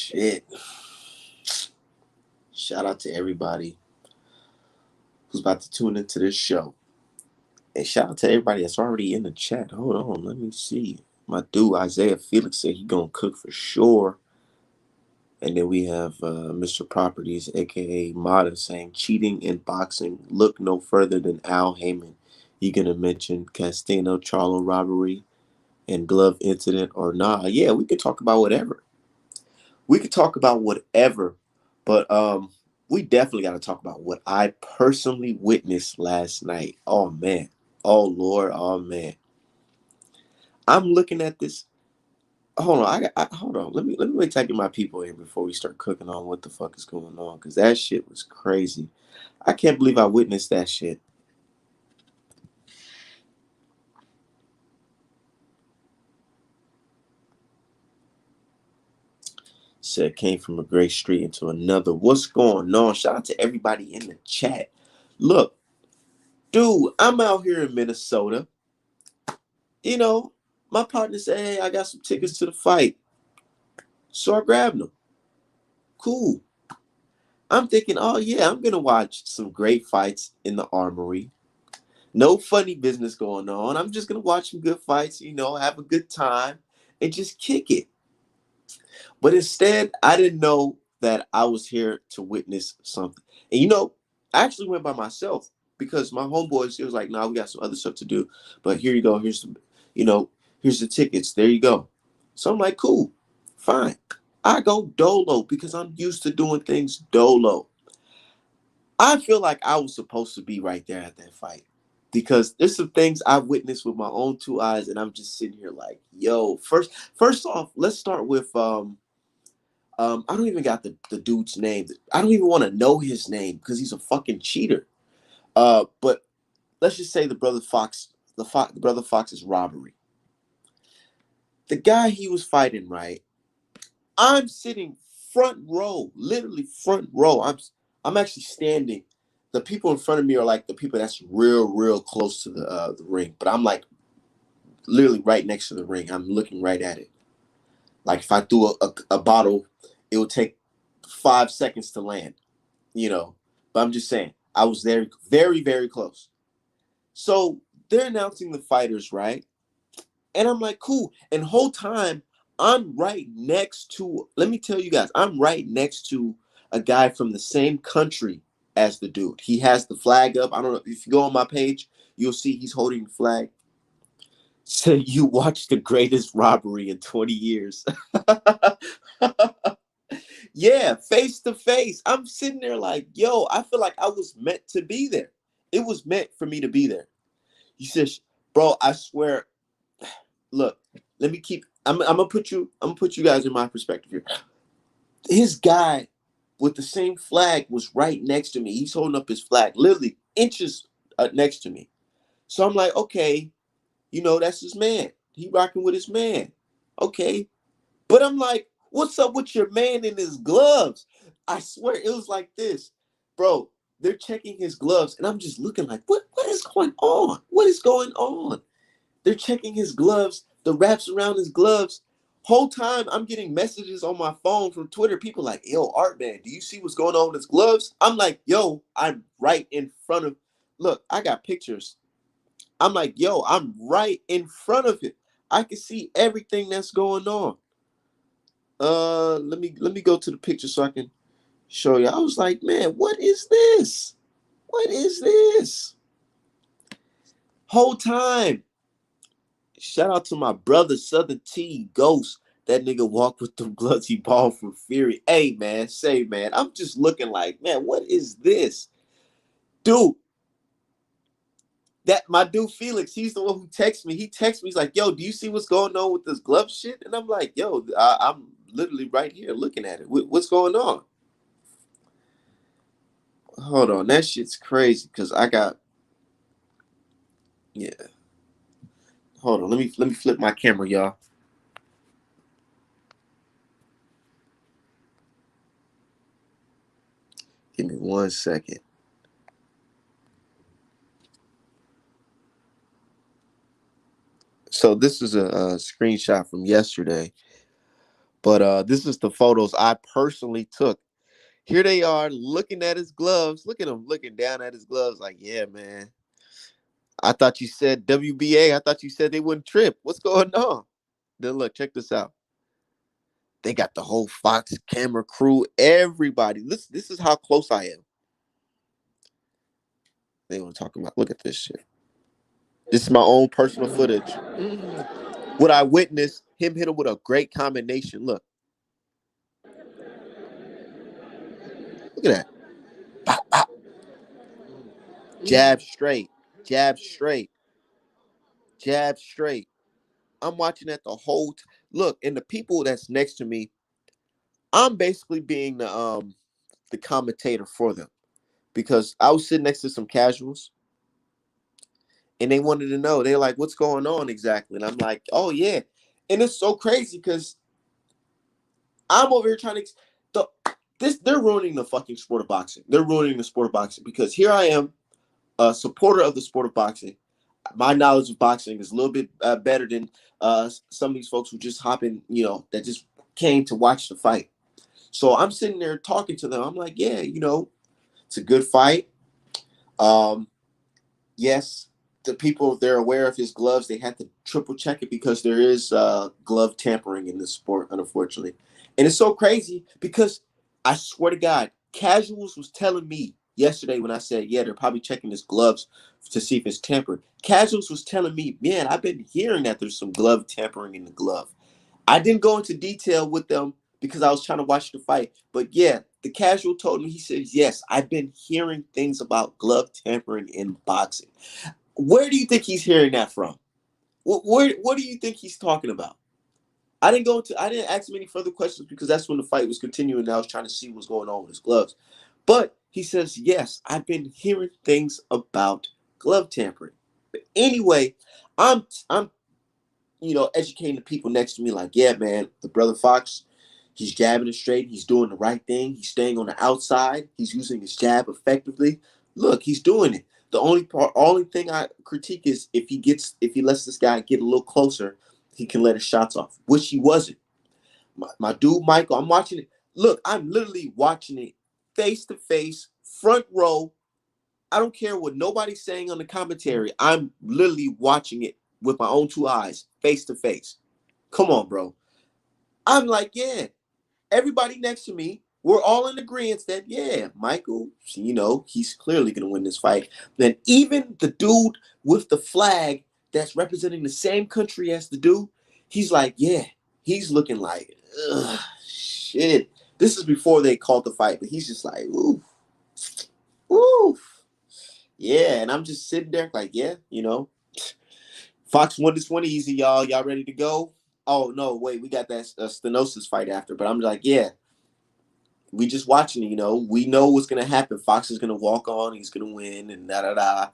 Shit. Shout out to everybody who's about to tune into this show. And shout out to everybody that's already in the chat. Hold on, let me see. My dude Isaiah Felix said he gonna cook for sure. And then we have Mr. Properties, aka Mata, saying cheating in boxing. Look no further than Al Heyman. You gonna mention Castino Charlo robbery and glove incident or nah? Yeah, we could talk about whatever. We could talk about whatever, but we definitely got to talk about what I personally witnessed last night. Oh man, oh Lord, oh man. I'm looking at this. Hold on, hold on. Let me wait till I get my people in before we start cooking on what the fuck is going on, because that shit was crazy. I can't believe I witnessed that shit. Said came from a great street into another. What's going on? Shout out to everybody in the chat. Look, dude, I'm out here in Minnesota. You know, my partner said, hey, I got some tickets to the fight. So I grabbed them. Cool. I'm thinking, oh yeah, I'm gonna watch some great fights in the Armory. No funny business going on. I'm just gonna watch some good fights, have a good time and just kick it. But instead, I didn't know that I was here to witness something. And I actually went by myself because my homeboys, it was like, nah, we got some other stuff to do. But here you go. Here's some, here's the tickets. There you go. So I'm like, cool, fine. I go dolo because I'm used to doing things dolo. I feel like I was supposed to be right there at that fight because there's some things I've witnessed with my own two eyes, and I'm just sitting here like, yo, first off, let's start with I don't even got the dude's name. I don't even want to know his name because he's a fucking cheater. But let's just say the brother Fox, the brother Fox's robbery. The guy he was fighting, right? I'm sitting front row, literally front row. I'm actually standing. The people in front of me are like the people that's real close to the ring, but I'm like literally right next to the ring. I'm looking right at it. Like if I threw a bottle, it would take 5 seconds to land. But I'm just saying, I was there very close. So they're announcing the fighters, right? And I'm like, cool. And the whole time, I'm right next to, let me tell you guys, I'm right next to a guy from the same country as the dude. He has the flag up. I don't know. If you go on my page, you'll see he's holding the flag. So you watched the greatest robbery in 20 years. Yeah, face to face. I'm sitting there like, yo, I feel like I was meant to be there. It was meant for me to be there. You said, bro, I swear. Look, let me keep. I'm gonna put you guys in my perspective here. His guy with the same flag was right next to me. He's holding up his flag, literally inches next to me. So I'm like, okay, that's his man. He rocking with his man. Okay, but I'm like, what's up with your man in his gloves? I swear it was like this, bro. They're checking his gloves, and I'm just looking like, what is going on? What is going on? They're checking his gloves, the wraps around his gloves. Whole time I'm getting messages on my phone from Twitter. People like, yo, Art Man, do you see what's going on with his gloves? I'm like, yo, I'm right in front of. Look, I got pictures. I'm like, yo, I'm right in front of it. I can see everything that's going on. Let me go to the picture so I can show you. I was like, man, what is this? What is this? Whole time. Shout out to my brother Southern T Ghost. That nigga walked with them gloves he bought from Fury. Hey man, I'm just looking like, man, what is this? Dude, that my dude Felix, he's the one who texts me. He texts me, he's like, yo, do you see what's going on with this glove shit? And I'm like, yo, I'm literally right here looking at it. What's going on? Hold on, that shit's crazy because I got, yeah. Hold on, let me flip my camera, y'all. Give me 1 second. So this is a screenshot from yesterday. But this is the photos I personally took. Here they are looking at his gloves. Look at him looking down at his gloves like, yeah, man. I thought you said WBA. I thought you said they wouldn't trip. What's going on? Then look, check this out. They got the whole Fox camera crew, everybody. This is how close I am. They were talking about. Look at this shit. This is my own personal footage. What I witnessed, him hit him with a great combination. Look. Look at that. Pop, pop. Jab straight. Jab straight. Jab straight. I'm watching that the whole look, and the people that's next to me, I'm basically being the commentator for them. Because I was sitting next to some casuals and they wanted to know. They're like, what's going on exactly? And I'm like, oh yeah. And it's so crazy because I'm over here trying to they're ruining the fucking sport of boxing. They're ruining the sport of boxing because here I am, a supporter of the sport of boxing. My knowledge of boxing is a little bit better than some of these folks who just hop in, that just came to watch the fight. So I'm sitting there talking to them. I'm like, yeah, it's a good fight. Yes, the people, they're aware of his gloves. They had to triple check it because there is glove tampering in this sport, unfortunately. And it's so crazy because I swear to God, casuals was telling me yesterday when I said, yeah, they're probably checking his gloves to see if it's tampered. Casuals was telling me, man, I've been hearing that there's some glove tampering in the glove. I didn't go into detail with them because I was trying to watch the fight. But yeah, the casual told me, he says, yes, I've been hearing things about glove tampering in boxing. Where do you think he's hearing that from? What do you think he's talking about? I didn't ask him any further questions because that's when the fight was continuing and I was trying to see what's going on with his gloves. But he says, yes, I've been hearing things about glove tampering. But anyway, I'm educating the people next to me like, yeah, man, the brother Fox, he's jabbing it straight. He's doing the right thing. He's staying on the outside. He's using his jab effectively. Look, he's doing it. The only thing I critique is if he lets this guy get a little closer, he can let his shots off, which he wasn't. My dude, Michael, I'm watching it. Look, I'm literally watching it face to face, front row. I don't care what nobody's saying on the commentary. I'm literally watching it with my own two eyes, face to face. Come on, bro. I'm like, yeah. Everybody next to me, we're all in agreement that, yeah, Michael, he's clearly going to win this fight. Then even the dude with the flag that's representing the same country as the dude, he's like, yeah, he's looking like, ugh, shit. This is before they called the fight, but he's just like, oof, oof. Yeah, and I'm just sitting there like, yeah, Fox won this one easy, y'all. Y'all ready to go? Oh, no, wait, we got that stenosis fight after. But I'm like, yeah, we just watching it, we know what's going to happen. Fox is going to walk on. He's going to win and da-da-da.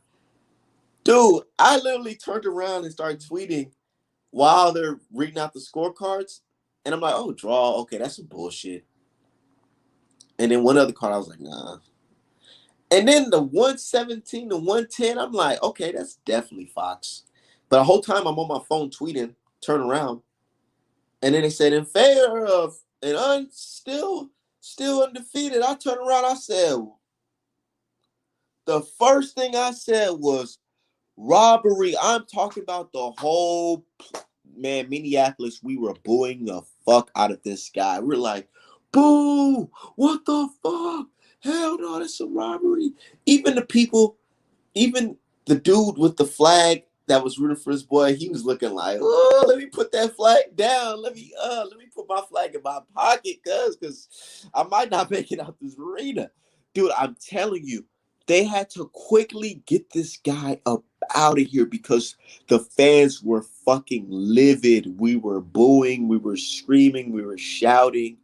Dude, I literally turned around and started tweeting while they're reading out the scorecards. And I'm like, oh, draw. Okay, that's some bullshit. And then one other card, I was like, nah. And then the 117 to 110, I'm like, okay, that's definitely Fox. But the whole time I'm on my phone tweeting, turn around. And then they said, in favor of still undefeated. I turned around, I said, the first thing I said was robbery. I'm talking about the whole, man, Minneapolis, we were booing the fuck out of this guy. We're like, boo, what the fuck? Hell no, that's a robbery. Even the dude with the flag that was rooting for his boy, he was looking like, oh, let me put that flag down. Let me put my flag in my pocket, because I might not make it out this arena. Dude, I'm telling you, they had to quickly get this guy up out of here because the fans were fucking livid. We were booing, we were screaming, we were shouting.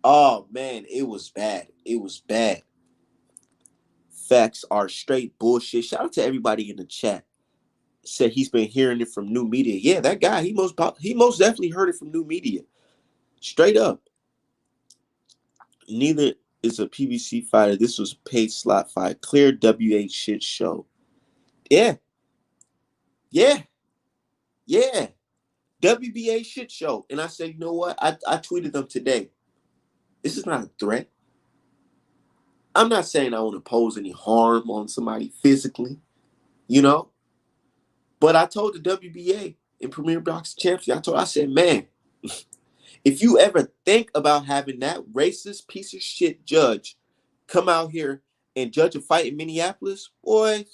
Oh man, it was bad. It was bad. Facts are straight bullshit. Shout out to everybody in the chat. Said he's been hearing it from new media. Yeah, that guy, he most definitely heard it from new media. Straight up. Neither is a PBC fighter. This was a paid slot fight. Clear WH shit show. Yeah. Yeah. Yeah. WBA shit show. And I said, you know what? I tweeted them today. This is not a threat. I'm not saying I want to pose any harm on somebody physically, you know. But I told the WBA in Premier Boxing Championship, I said, man, if you ever think about having that racist piece of shit judge come out here and judge a fight in Minneapolis, boy,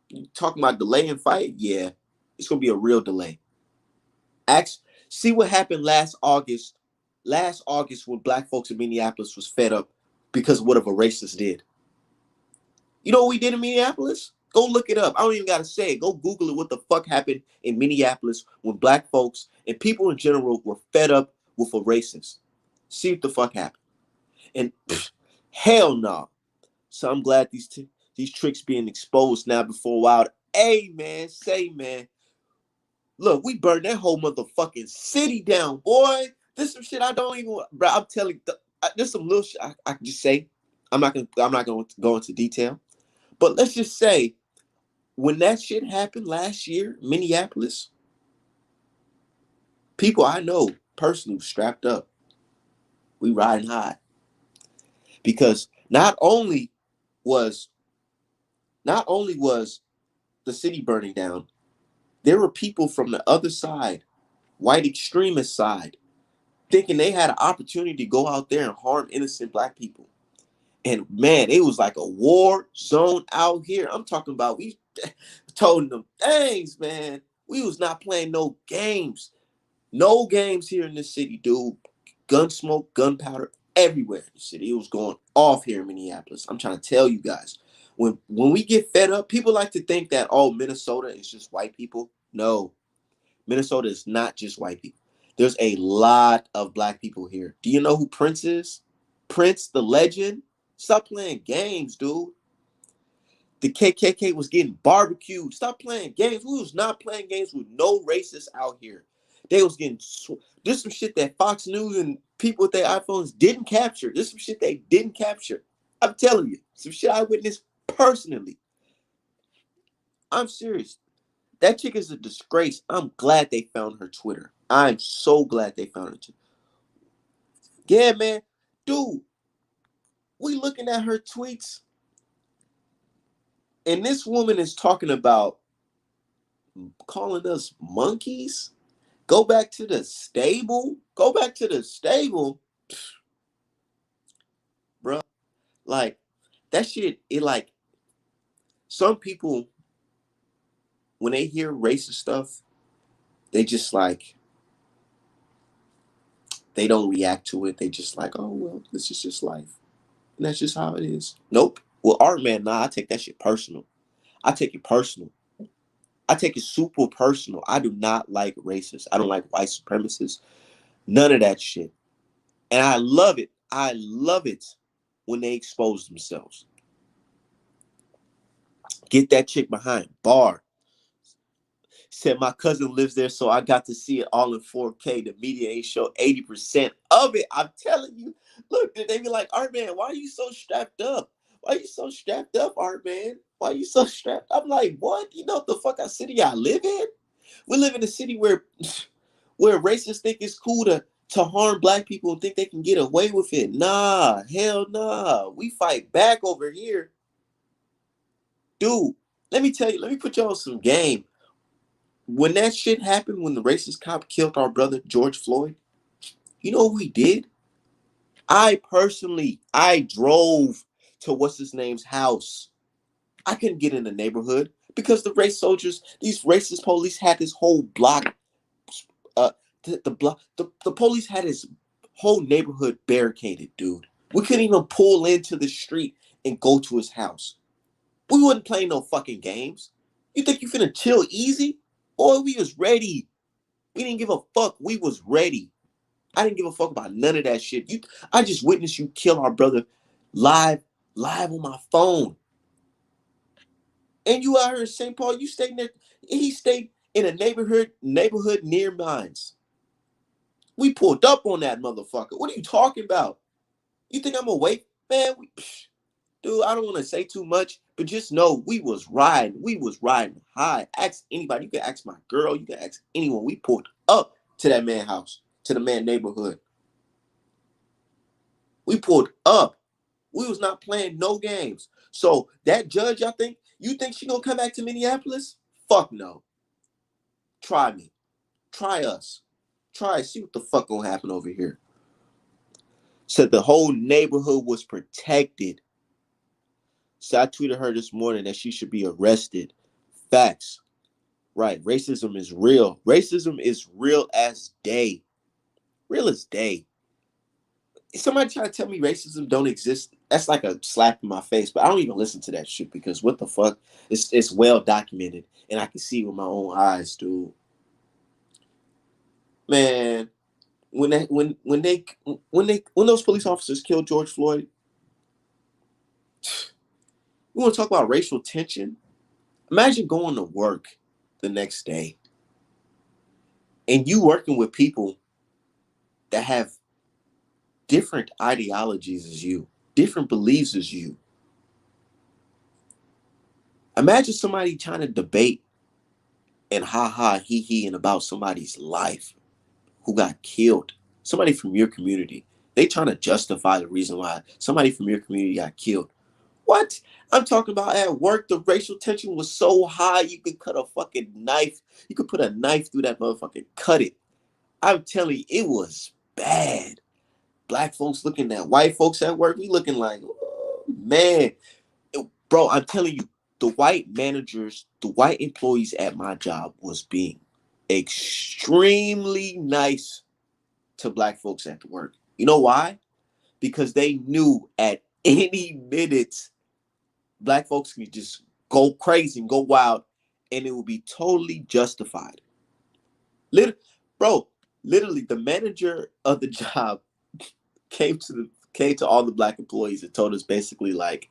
you talking about delaying fight? Yeah, it's gonna be a real delay. See what happened last August. Last August, when black folks in Minneapolis was fed up because of what a racist did. You know what we did in Minneapolis? Go look it up. I don't even gotta say it. Go Google it. What the fuck happened in Minneapolis when black folks and people in general were fed up with a racist? See what the fuck happened. And hell no. So I'm glad these tricks being exposed now before a while. Hey man, say man. Look, we burned that whole motherfucking city down, boy. This some shit I don't even. Bro, I'm telling you, there's some little shit I can just say. I'm not gonna go into detail, but let's just say when that shit happened last year, Minneapolis, people I know personally strapped up. We riding high because was not only was the city burning down, there were people from the other side, white extremist side, thinking they had an opportunity to go out there and harm innocent black people. And man, it was like a war zone out here. I'm talking about, we told them, thanks, man. We was not playing no games. No games here in this city, dude. Gun smoke, gunpowder everywhere in the city. It was going off here in Minneapolis. I'm trying to tell you guys. When we get fed up, people like to think that, oh, Minnesota is just white people. No, Minnesota is not just white people. There's a lot of black people here. Do you know who Prince is? Prince, the legend. Stop playing games, dude. The KKK was getting barbecued. Stop playing games. We was not playing games with no racists out here. They was getting this some shit that Fox News and people with their iPhones didn't capture. This some shit they didn't capture. I'm telling you, some shit I witnessed personally. I'm serious. That chick is a disgrace. I'm glad they found her Twitter. I'm so glad they found her Twitter. Yeah, man. Dude, we looking at her tweets, and this woman is talking about calling us monkeys. Go back to the stable. Go back to the stable. Bro, like, that shit, it like, some people, when they hear racist stuff, they just like, they don't react to it. They just like, oh, well, this is just life. And that's just how it is. Nope. Well, art man, nah, I take that shit personal. I take it personal. I take it super personal. I do not like racists. I don't like white supremacists. None of that shit. And I love it. I love it when they expose themselves. Get that chick behind bar. Said my cousin lives there, so I got to see it all in 4K. The media ain't show 80% of it. I'm telling you. Look, they be like, Art Man, why are you so strapped up? Why are you so strapped up, Art Man? Why are you so strapped? I'm like, what? You know what the fuck city I live in? We live in a city where racists think it's cool to harm black people and think they can get away with it. Nah, hell nah. We fight back over here. Dude, let me tell you, let me put y'all on some game. When that shit happened, when the racist cop killed our brother George Floyd, you know what we did? I drove to what's his name's house. I couldn't get in the neighborhood because these racist police had this whole block. The police had his whole neighborhood barricaded, dude. We couldn't even pull into the street and go to his house. We wasn't playing no fucking games. You think you finna chill easy? Boy, we was ready. We didn't give a fuck. We was ready. I didn't give a fuck about none of that shit. I just witnessed you kill our brother live on my phone. And you out here in St. Paul, you stayed there. He stayed in a neighborhood near mine. We pulled up on that motherfucker. What are you talking about? You think I'm gonna wait? Man, dude, I don't want to say too much, But just know we was riding. We was riding high. Ask anybody. You can ask my girl. You can ask anyone. We pulled up to that man house, to the man neighborhood. We pulled up. We was not playing no games. So that judge, you think she gonna come back to Minneapolis? Fuck no. Try me. Try us. Try, see what the fuck gonna happen over here. Said the whole neighborhood was protected. So I tweeted her this morning that she should be arrested. Facts. Right. Racism is real. Racism is real as day. Real as day. Somebody try to tell me racism don't exist. That's like a slap in my face. But I don't even listen to that shit because what the fuck? It's well documented. And I can see with my own eyes, dude. Man, when those police officers killed George Floyd, we want to talk about racial tension. Imagine going to work the next day and you working with people that have different ideologies as you, different beliefs as you. Imagine somebody trying to debate and ha ha he he and about somebody's life who got killed. Somebody from your community. They trying to justify the reason why somebody from your community got killed. What? I'm talking about at work, the racial tension was so high you could cut a fucking knife. You could put a knife through that motherfucker and cut it. I'm telling you, it was bad. Black folks looking at white folks at work, we looking like, oh, man. Bro, I'm telling you, the white managers, the white employees at my job was being extremely nice to black folks at the work. You know why? Because they knew at any minute black folks could just go crazy and go wild and it would be totally justified. Bro, literally the manager of the job came to all the black employees and told us basically like,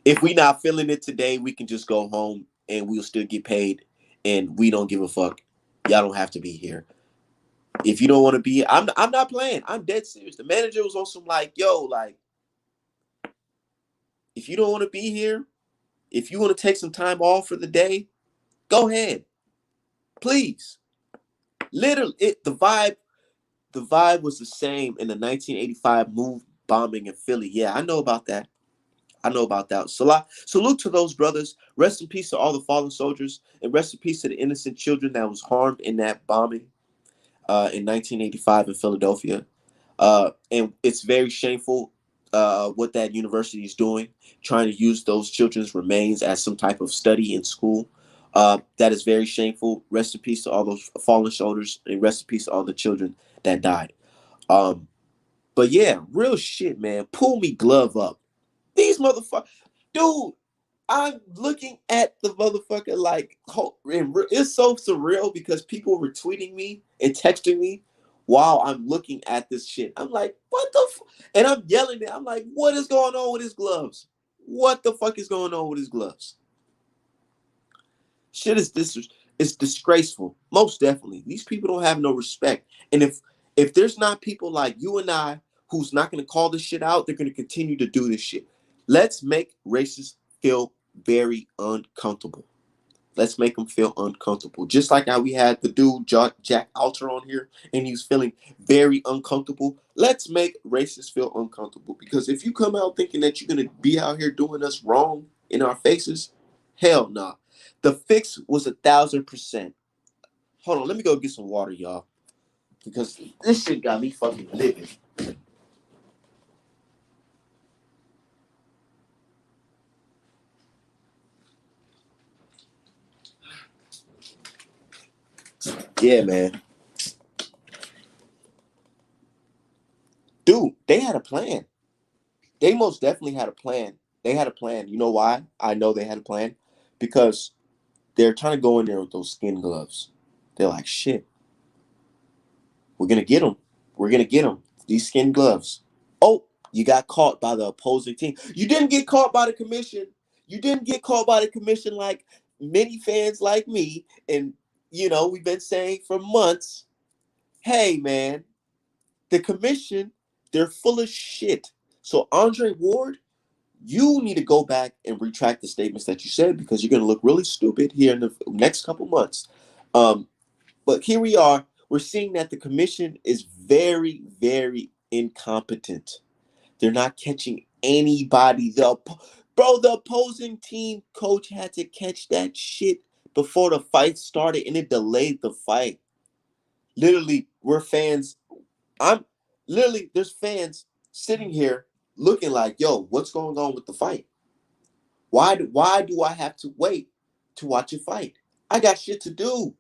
if we not feeling it today, we can just go home and we'll still get paid and we don't give a fuck. Y'all don't have to be here. If you don't want to be here, I'm not playing. I'm dead serious. The manager was on some like, yo, like, if you don't want to be here, if you want to take some time off for the day, go ahead. Please. Literally, the vibe was the same in the 1985 move bombing in Philly. Yeah, I know about that. I know about that. Salute to those brothers. Rest in peace to all the fallen soldiers, and rest in peace to the innocent children that was harmed in that bombing in 1985 in Philadelphia. And it's very shameful what that university is doing, trying to use those children's remains as some type of study in school. That is very shameful. Rest in peace to all those fallen soldiers, and rest in peace to all the children that died. But yeah, real shit, man. Pull me glove up. These motherfuckers, dude. I'm looking at the motherfucker like it's so surreal because people were tweeting me and texting me while I'm looking at this shit. I'm like, what the and I'm yelling at. I'm like, what is going on with his gloves? What the fuck is going on with his gloves? Shit is it's disgraceful. Most definitely. These people don't have no respect. And if there's not people like you and I who's not going to call this shit out, they're going to continue to do this shit. Let's make racists feel very uncomfortable. Let's make them feel uncomfortable. Just like how we had the dude Jack Alter on here and he was feeling very uncomfortable. Let's make racists feel uncomfortable. Because if you come out thinking that you're going to be out here doing us wrong in our faces, hell no. Nah. The fix was 1,000%. Hold on, let me go get some water, y'all. Because this shit got me fucking living. Yeah, man. Dude, they had a plan. They most definitely had a plan. They had a plan. You know why? I know they had a plan. Because they're trying to go in there with those skin gloves. They're like, shit, we're going to get them. We're going to get them. These skin gloves. Oh, you got caught by the opposing team. You didn't get caught by the commission. You didn't get caught by the commission like many fans like me. And, you know, we've been saying for months, hey, man, the commission, they're full of shit. So Andre Ward, You need to go back and retract the statements that you said because you're going to look really stupid here in the next couple months. But here we are. We're seeing that the commission is very, very incompetent. They're not catching anybody. The opposing team coach had to catch that shit before the fight started, and it delayed the fight. Literally, we're fans. I'm literally there's fans sitting here looking like, yo, what's going on with the fight? Why do I have to wait to watch a fight? I got shit to do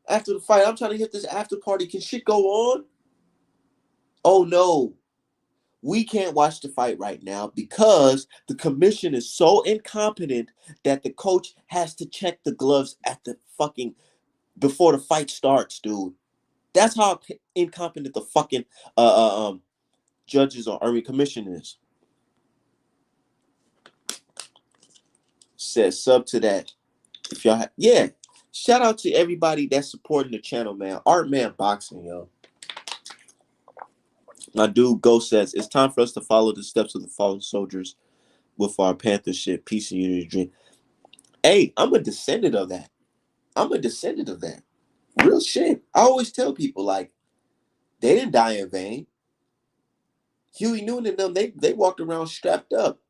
after the fight. I'm trying to hit this after party. Can shit go on? Oh no. We can't watch the fight right now because the commission is so incompetent that the coach has to check the gloves at the fucking before the fight starts, dude. That's how incompetent the fucking judges or Army commission is. Says sub to that. If y'all yeah. Shout out to everybody that's supporting the channel, man. Art Man Boxing, yo. My dude Ghost says it's time for us to follow the steps of the fallen soldiers with our Panther shit, peace and unity dream. Hey, I'm a descendant of that. Real shit. I always tell people, like, they didn't die in vain. Huey Newton and them, they walked around strapped up.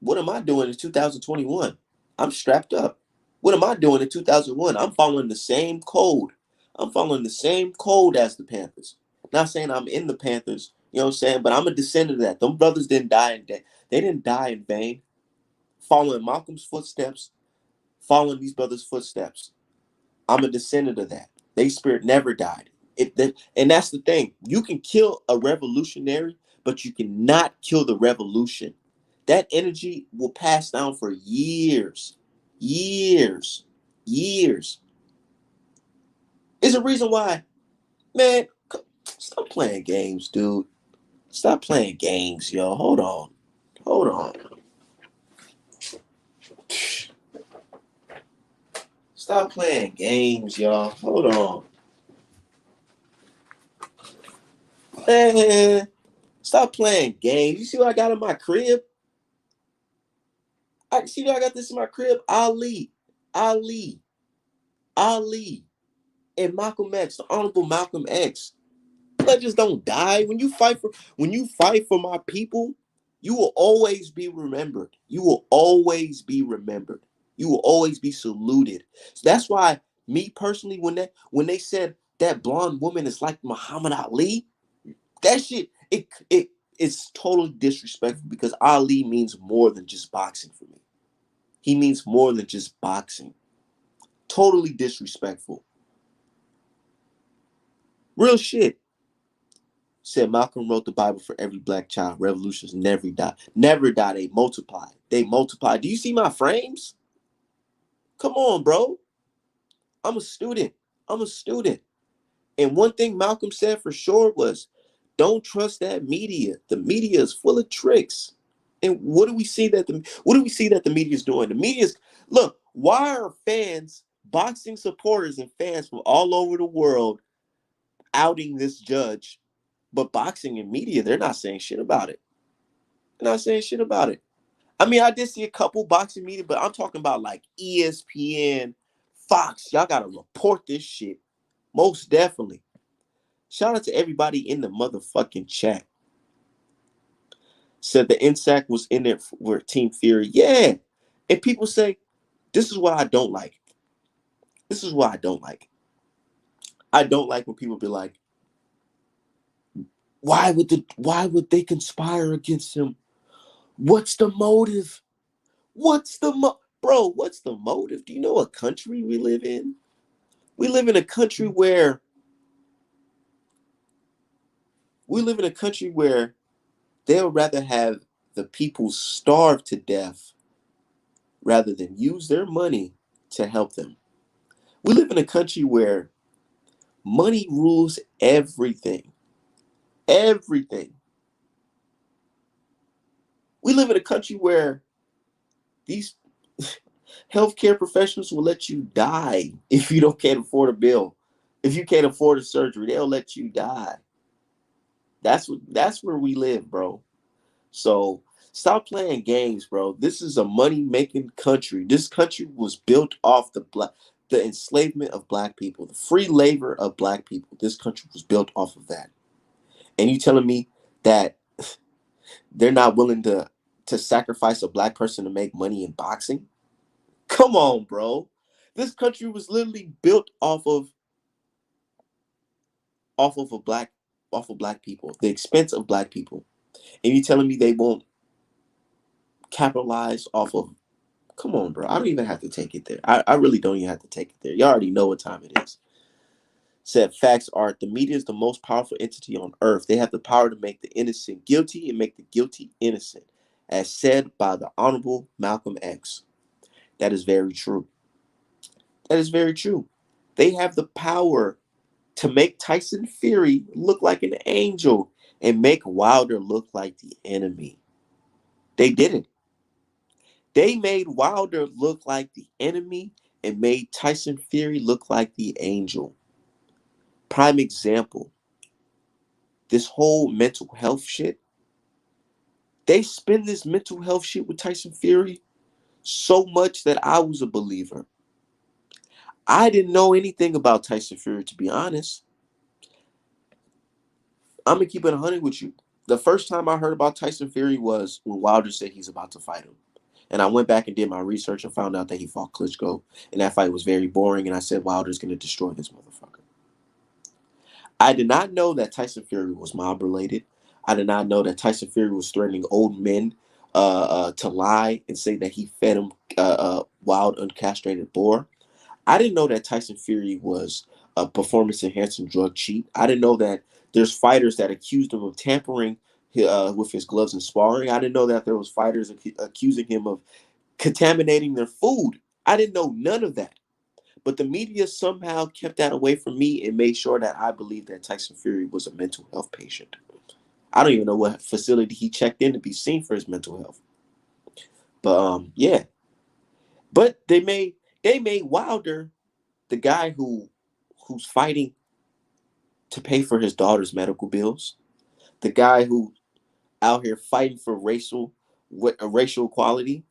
What am I doing in 2021? I'm strapped up. What am I doing in 2001? I'm following the same code. I'm following the same code as the Panthers. Not saying I'm in the Panthers, you know what I'm saying? But I'm a descendant of that. Them brothers didn't die in vain. They didn't die in vain. Following Malcolm's footsteps, following these brothers' footsteps. I'm a descendant of that. Their spirit never died. And that's the thing. You can kill a revolutionary, but you cannot kill the revolution. That energy will pass down for years. Years. Years. It's a reason why, man, stop playing games, dude. Stop playing games, yo. Hold on. Hold on. Stop playing games, y'all. Hold on. Man, stop playing games. You see what I got in my crib? I see what I got this in my crib. Ali, and Malcolm X, the Honorable Malcolm X. Legends don't die. When you fight for my people, you will always be remembered. You will always be remembered. You will always be saluted. So that's why, me personally, when they said that blonde woman is like Muhammad Ali, that shit it's totally disrespectful because Ali means more than just boxing for me. He means more than just boxing. Totally disrespectful. Real shit. Said Malcolm wrote the Bible for every black child. Revolutions never die. Never die. They multiply. They multiply. Do you see my frames? Come on, bro. I'm a student. I'm a student. And one thing Malcolm said for sure was, don't trust that media. The media is full of tricks. And what do we see that the media is doing? The media is, look, why are fans, boxing supporters and fans from all over the world outing this judge? But boxing and media, they're not saying shit about it. They're not saying shit about it. I mean, I did see a couple boxing media, but I'm talking about like ESPN, Fox. Y'all gotta report this shit. Most definitely. Shout out to everybody in the motherfucking chat. Said the NSAC was in there for Team Fury. Yeah. And people say, this is what I don't like. This is what I don't like. I don't like when people be like, why would they conspire against him? What's the motive? What's the bro? What's the motive? Do you know what country we live in? We live in a country where they'll rather have the people starve to death rather than use their money to help them. We live in a country where money rules everything. Everything. We live in a country where these healthcare professionals will let you die if you can't afford a bill. If you can't afford a surgery, they'll let you die. That's where we live, bro. So Stop playing games, bro. This is a money-making country. This country was built off the enslavement of black people, the free labor of black people. This country was built off of that. And you telling me that they're not willing to sacrifice a black person to make money in boxing? Come on, bro. This country was literally built off of a black off of black people, the expense of black people. And you telling me they won't capitalize off of. Come on, bro. I don't even have to take it there. I really don't even have to take it there. You already know what time it is. Said facts are the media is the most powerful entity on earth. They have the power to make the innocent guilty and make the guilty innocent, as said by the Honorable Malcolm X. That is very true. That is very true. They have the power to make Tyson Fury look like an angel and make Wilder look like the enemy. They did it. They made Wilder look like the enemy and made Tyson Fury look like the angel. Prime example. This whole mental health shit. They spin this mental health shit with Tyson Fury so much that I was a believer. I didn't know anything about Tyson Fury, to be honest. I'm going to keep it 100 with you. The first time I heard about Tyson Fury was when Wilder said he's about to fight him. And I went back and did my research and found out that he fought Klitschko. And that fight was very boring. And I said, Wilder's going to destroy this motherfucker. I did not know that Tyson Fury was mob related. I did not know that Tyson Fury was threatening old men to lie and say that he fed him wild, uncastrated boar. I didn't know that Tyson Fury was a performance-enhancing drug cheat. I didn't know that there's fighters that accused him of tampering with his gloves and sparring. I didn't know that there was fighters accusing him of contaminating their food. I didn't know none of that. But the media somehow kept that away from me and made sure that I believed that Tyson Fury was a mental health patient. I don't even know what facility he checked in to be seen for his mental health. But yeah. But they made Wilder the guy who's fighting to pay for his daughter's medical bills, the guy who out here fighting for racial equality,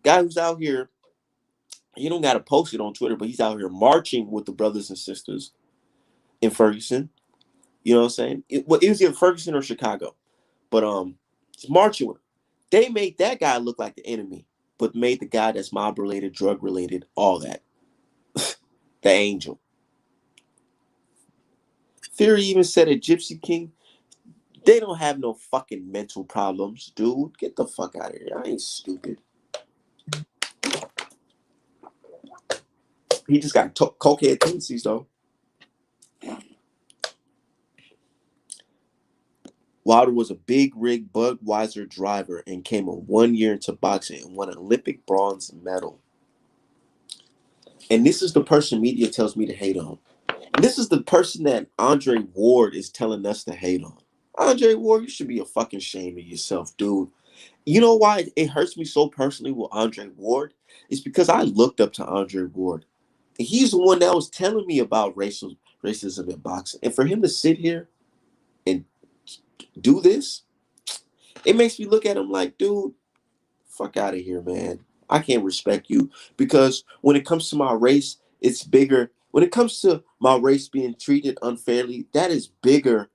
guy who's out here. He don't got to post it on Twitter, but he's out here marching with the brothers and sisters in Ferguson. You know what I'm saying? It was either Ferguson or Chicago, but he's marching with him. They made that guy look like the enemy, but made the guy that's mob related, drug related, all that, the angel. Fury even said at Gypsy King, they don't have no fucking mental problems, dude. Get the fuck out of here. I ain't stupid. He just got cokehead tendencies, though. Wilder was a big rig Budweiser driver and came in 1 year into boxing and won an Olympic bronze medal. And this is the person media tells me to hate on. And this is the person that Andre Ward is telling us to hate on. Andre Ward, you should be a fucking shame of yourself, dude. You know why it hurts me so personally with Andre Ward? It's because I looked up to Andre Ward. He's the one that was telling me about racism in boxing. And for him to sit here and do this, it makes me look at him like, dude, fuck out of here, man. I can't respect you because when it comes to my race, it's bigger. When it comes to my race being treated unfairly, that is bigger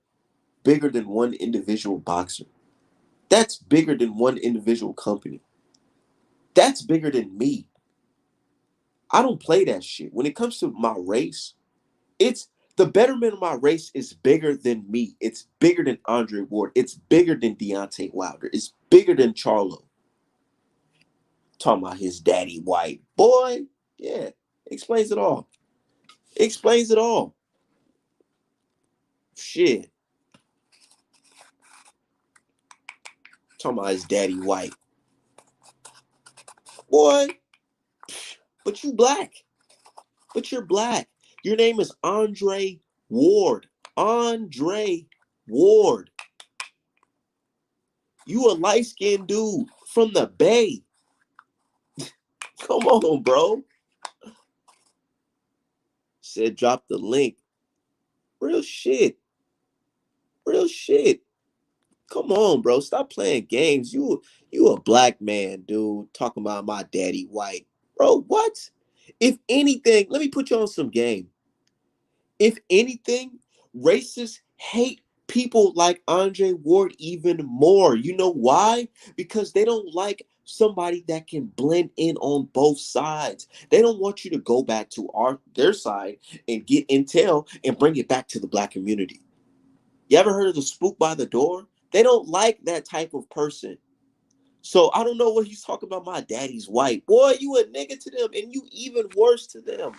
than one individual boxer. That's bigger than one individual company. That's bigger than me. I don't play that shit. When it comes to my race, it's the betterment of my race is bigger than me. It's bigger than Andre Ward. It's bigger than Deontay Wilder. It's bigger than Charlo. Talking about his daddy white. Boy, yeah, explains it all. Explains it all. Shit. Talking about his daddy white. Boy, but you black. But you're black. Your name is Andre Ward. Andre Ward. You a light-skinned dude from the Bay. Come on, bro. Said drop the link. Real shit. Real shit. Come on, bro. Stop playing games. You a black man, dude, talking about my daddy white. Bro, what? If anything, let me put you on some game. If anything, racists hate people like Andre Ward even more. You know why? Because they don't like somebody that can blend in on both sides. They don't want you to go back to their side and get intel and bring it back to the black community. You ever heard of the spook by the door? They don't like that type of person. So I don't know what he's talking about. My daddy's white. Boy, you a nigga to them, and you even worse to them.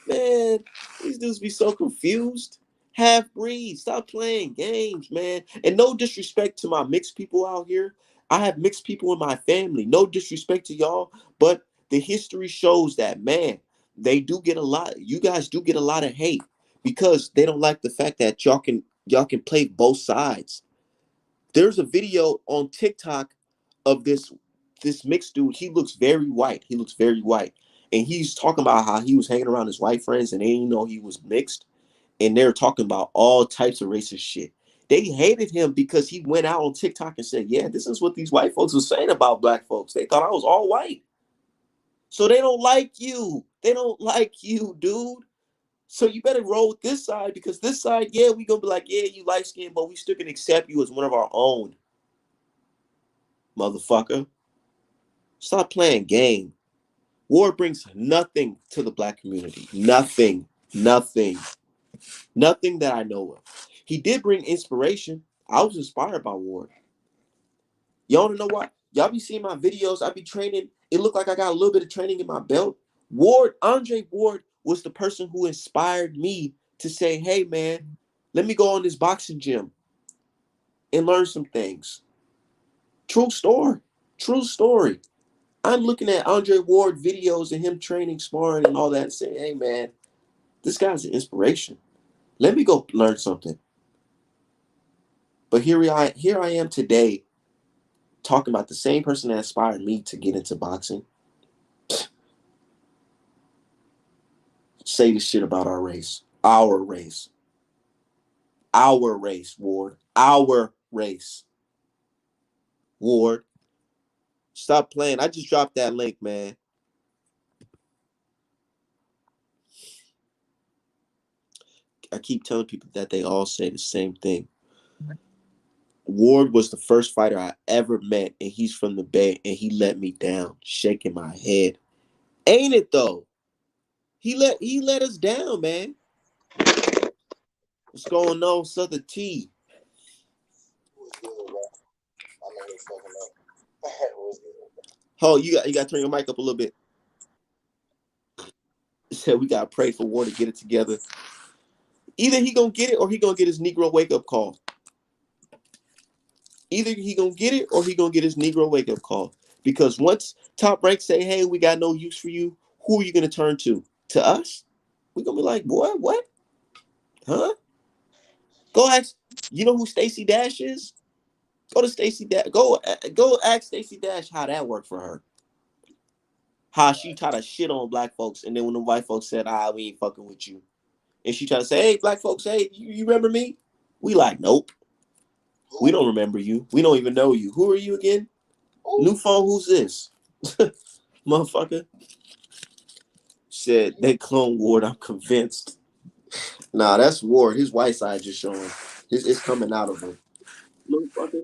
Man, these dudes be so confused. Half breed. Stop playing games, man. And no disrespect to my mixed people out here. I have mixed people in my family. No disrespect to y'all, but the history shows that, man, they do get a lot. You guys do get a lot of hate because they don't like the fact that y'all can play both sides. There's a video on TikTok of this mixed dude. He looks very white. He looks very white. And he's talking about how he was hanging around his white friends and they didn't know he was mixed. And they're talking about all types of racist shit. They hated him because he went out on TikTok and said, yeah, this is what these white folks were saying about black folks. They thought I was all white. So they don't like you. They don't like you, dude. So you better roll with this side because this side, yeah, we gonna be like, yeah, you light skinned, but we still can accept you as one of our own, motherfucker. Stop playing game. War brings nothing to the black community. Nothing. Nothing. Nothing that I know of. He did bring inspiration. I was inspired by Ward. Y'all wanna know why? Y'all be seeing my videos. I be training. It looked like I got a little bit of training in my belt. Andre Ward was the person who inspired me to say, hey man, let me go on this boxing gym and learn some things. True story. True story. I'm looking at Andre Ward videos and him training, sparring, and all that, and saying, hey man, this guy's an inspiration. Let me go learn something. But here I am today talking about the same person that inspired me to get into boxing. Say this shit about our race. Our race. Our race, Ward. Our race. Ward. Stop playing. I just dropped that link, man. I keep telling people that they all say the same thing. Ward was the first fighter I ever met, and he's from the Bay, and he let me down, shaking my head. Ain't it though? He let us down, man. What's going on, Southern T? Oh, you got to turn your mic up a little bit. Said we gotta pray for Ward to get it together. Either he gonna get it or he gonna get his Negro wake up call. Either he gonna get it or he gonna get his Negro wake up call. Because once Top Rank say, "Hey, we got no use for you," who are you gonna turn to? To us? We gonna be like, "Boy, what? Huh?" Go ask. You know who Stacey Dash is? Go to Stacey Dash. Go ask Stacey Dash how that worked for her. How she tried to shit on black folks, and then when the white folks said, "Ah, we ain't fucking with you," and she tried to say, "Hey, black folks, hey, you remember me?" We like, nope. We don't remember you. We don't even know you. Who are you again? New phone, who's this? Motherfucker. Said they clone Ward, I'm convinced. Nah, that's Ward. His white side just showing. It's coming out of him. Motherfucker.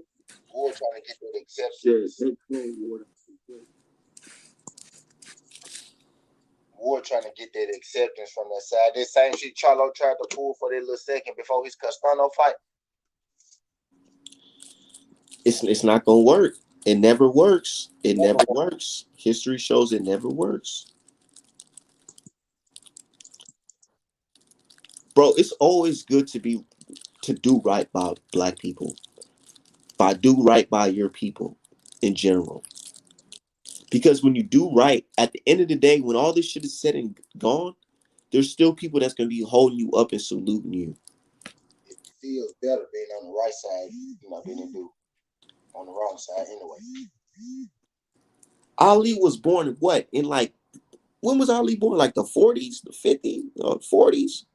Ward trying to get that acceptance. Said they clone Ward, I'm convinced. Ward trying to get that acceptance from that side. This same shit Charlo tried to pull for that little second before his Castano fight. It's not gonna work. It never works. It never works. History shows it never works. Bro, it's always good to do right by black people. By do right by your people in general. Because when you do right, at the end of the day, when all this shit is said and gone, there's still people that's gonna be holding you up and saluting you. It feels better being on the right side, than it do on the wrong side anyway. Ali was born in what? In like, when was Ali born? Like the 40s, the 50s, 40s?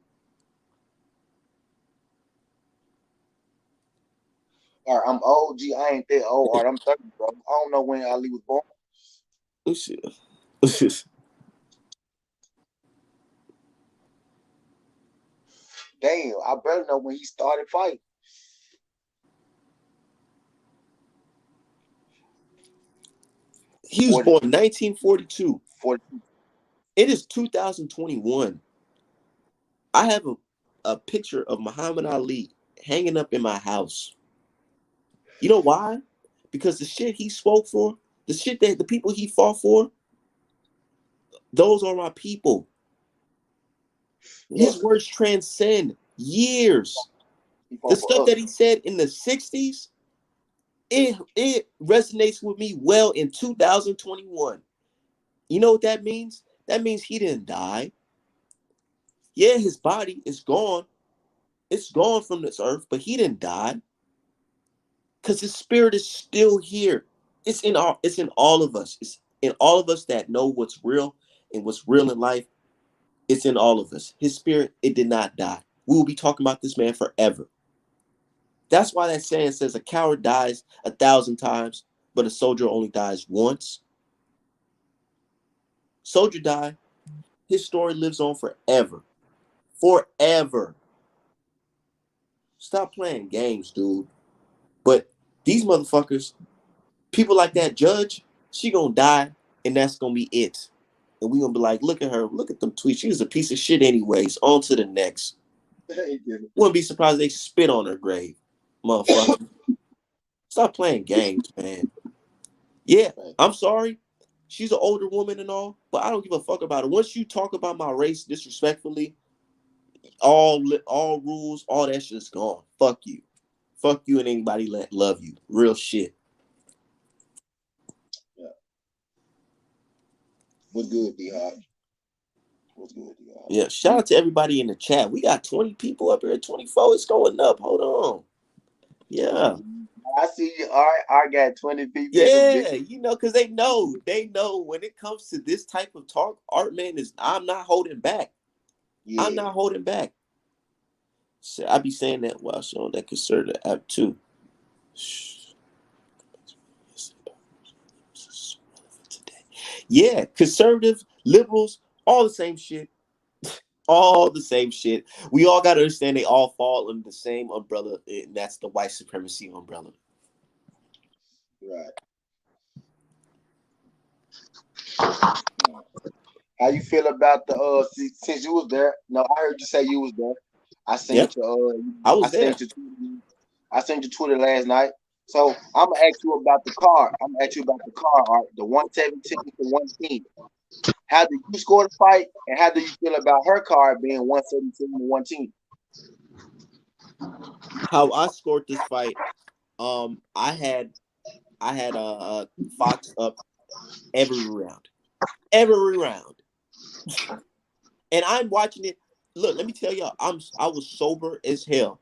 All right, I'm old. G, I ain't that old. All right, I'm 30, bro. I don't know when Ali was born. Damn, I better know when he started fighting. He was 40, born 1942. 40. It is 2021. I have a picture of Muhammad Ali hanging up in my house. You know why? Because the shit he spoke for, the shit that the people he fought for, those are my people. His Look, words transcend years. he The fought for stuff that us. he said in the 60s, it resonates with me well in 2021. You know what that means? That means he didn't die. Yeah, his body is gone. It's gone from this earth, but he didn't die because his spirit is still here. It's in all of us. It's in all of us that know what's real and what's real in life. It's in all of us. His spirit, it did not die. We will be talking about this man forever. That's why that saying says a coward dies 1,000 times, but a soldier only dies once. Soldier died. His story lives on forever. Forever. Stop playing games, dude. But these motherfuckers, people like that judge, she gonna die, and that's gonna be it. And we gonna be like, look at her, look at them tweets. She was a piece of shit anyways. On to the next. Wouldn't be surprised if they spit on her grave. Motherfucker. Stop playing games, man. Yeah, I'm sorry. She's an older woman and all, but I don't give a fuck about it. Once you talk about my race disrespectfully, all rules, all that shit's gone. Fuck you. Fuck you and anybody that love you. Real shit. Yeah. What's good, D Hop? What's good, D Hop? Yeah, shout out to everybody in the chat. We got 20 people up here at 24. It's going up. Hold on. Yeah. I see you. All right, I got 20 people in the bit. Yeah, because they know when it comes to this type of talk, Art Man is I'm not holding back. I'm Yeah. not holding back. So I be saying that while showing that conservative app too. Yeah, conservative, liberals, all the same shit. All the same shit. We all got to understand they all fall under the same umbrella, and that's the white supremacy umbrella. Right. How you feel about the since you was there? No, I heard you say you was there. I seen Yeah, your I I was seen there. your I seen your Twitter last night. So I'm gonna ask you about the car. I'm gonna ask you about the car, Art, the 117 to 110. How did you score the fight, and how do you feel about her card being 117 to 110? How I scored this fight. I had a Fox up every round, and I'm watching it. Look, let me tell y'all, I was sober as hell.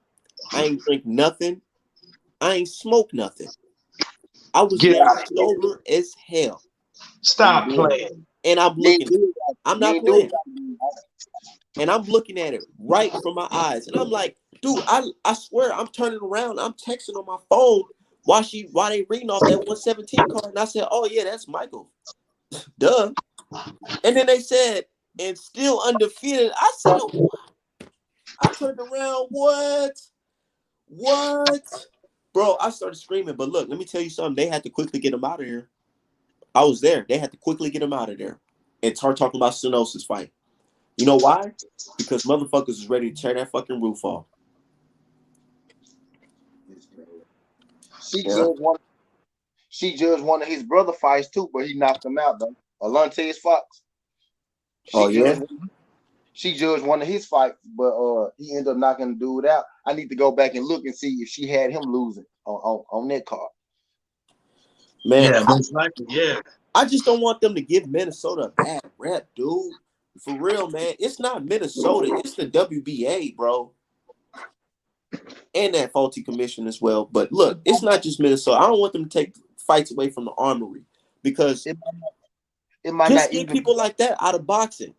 I ain't drink nothing. I ain't smoke nothing. I was Get there out of here. sober as hell, You ain't Stop doing it. playing. and I'm You ain't looking. doing it. I'm You not ain't doing playing, it. and I'm looking at it right from my eyes, and I'm like, dude, I swear, I'm turning around. I'm texting on my phone while they reading off that 117 card, and I said, oh yeah, that's Michael. Duh. And then they said, and still undefeated. I said, I turned around. What? What? Bro, I started screaming. But look, let me tell you something. They had to quickly get him out of here. I was there. They had to quickly get him out of there and start talking about Stenosis fight. You know why? Because motherfuckers was ready to tear that fucking roof off. She Yeah. judged one. She judged one of his brother fights too, but he knocked him out though. Alante Fox. Oh She yeah. judged. She judged one of his fights, but he ended up knocking the dude out. I need to go back and look and see if she had him losing on that card. Man, Yeah, most likely. Yeah. I just don't want them to give Minnesota a bad rep, dude. For real, man. It's not Minnesota. It's the WBA, bro. And that faulty commission as well. But look, it's not just Minnesota. I don't want them to take fights away from the armory because It, it might just not get even. people like that out of boxing.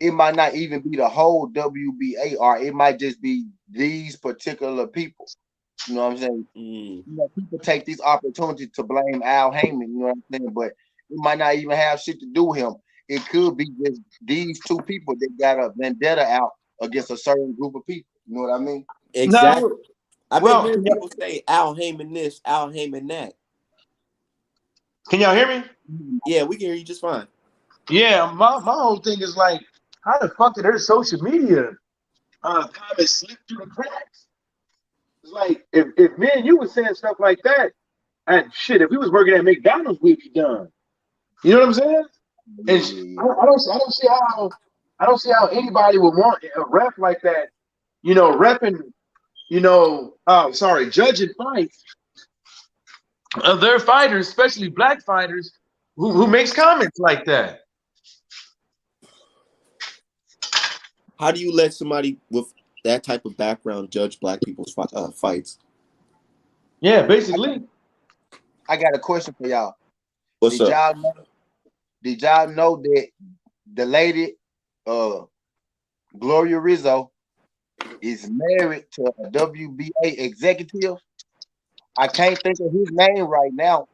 it might not even be the whole WBA, or it might just be these particular people. You know what I'm saying? You know, people take this opportunity to blame Al Heyman, you know what I'm saying? But it might not even have shit to do with him. It could be just these two people that got a vendetta out against a certain group of people. You know what I mean? Exactly. No, I've been well, hearing people say Al Heyman this, Al Heyman that. can y'all hear me? Yeah, we can hear you just fine. Yeah, my whole thing is like, how the fuck did her social media comments slip through the cracks? It's like if me and you was saying stuff like that, and shit, if we was working at McDonald's, we'd be done. You know what I'm saying? And I don't see how anybody would want a ref like that, you know, repping, you know, judging fights of their fighters, especially black fighters, who makes comments like that. How do you let somebody with that type of background judge black people's fights? Yeah, basically. I got a question for y'all. What's up? Did y'all know that the lady, Gloria Rizzo, is married to a WBA executive? I can't think of his name right now,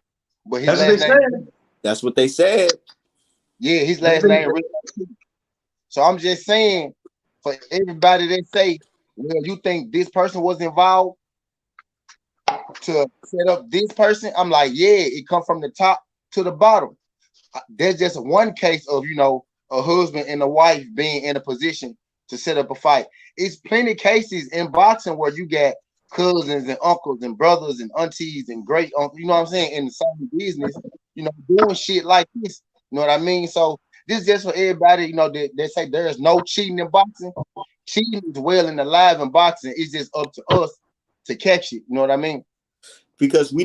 but his last name. That's what they said. Yeah, his last name. So I'm just saying, for everybody that say, well, you think this person was involved to set up this person, I'm like, yeah, it come from the top to the bottom. There's just one case of, you know, a husband and a wife being in a position to set up a fight. It's plenty of cases in boxing where you got cousins and uncles and brothers and aunties and great uncles, you know what I'm saying, in the same business, you know, doing shit like this. You know what I mean? So this is just for everybody, you know, they say there is no cheating in boxing. Cheating is well and alive in boxing. It's just up to us to catch it. You know what I mean? Because we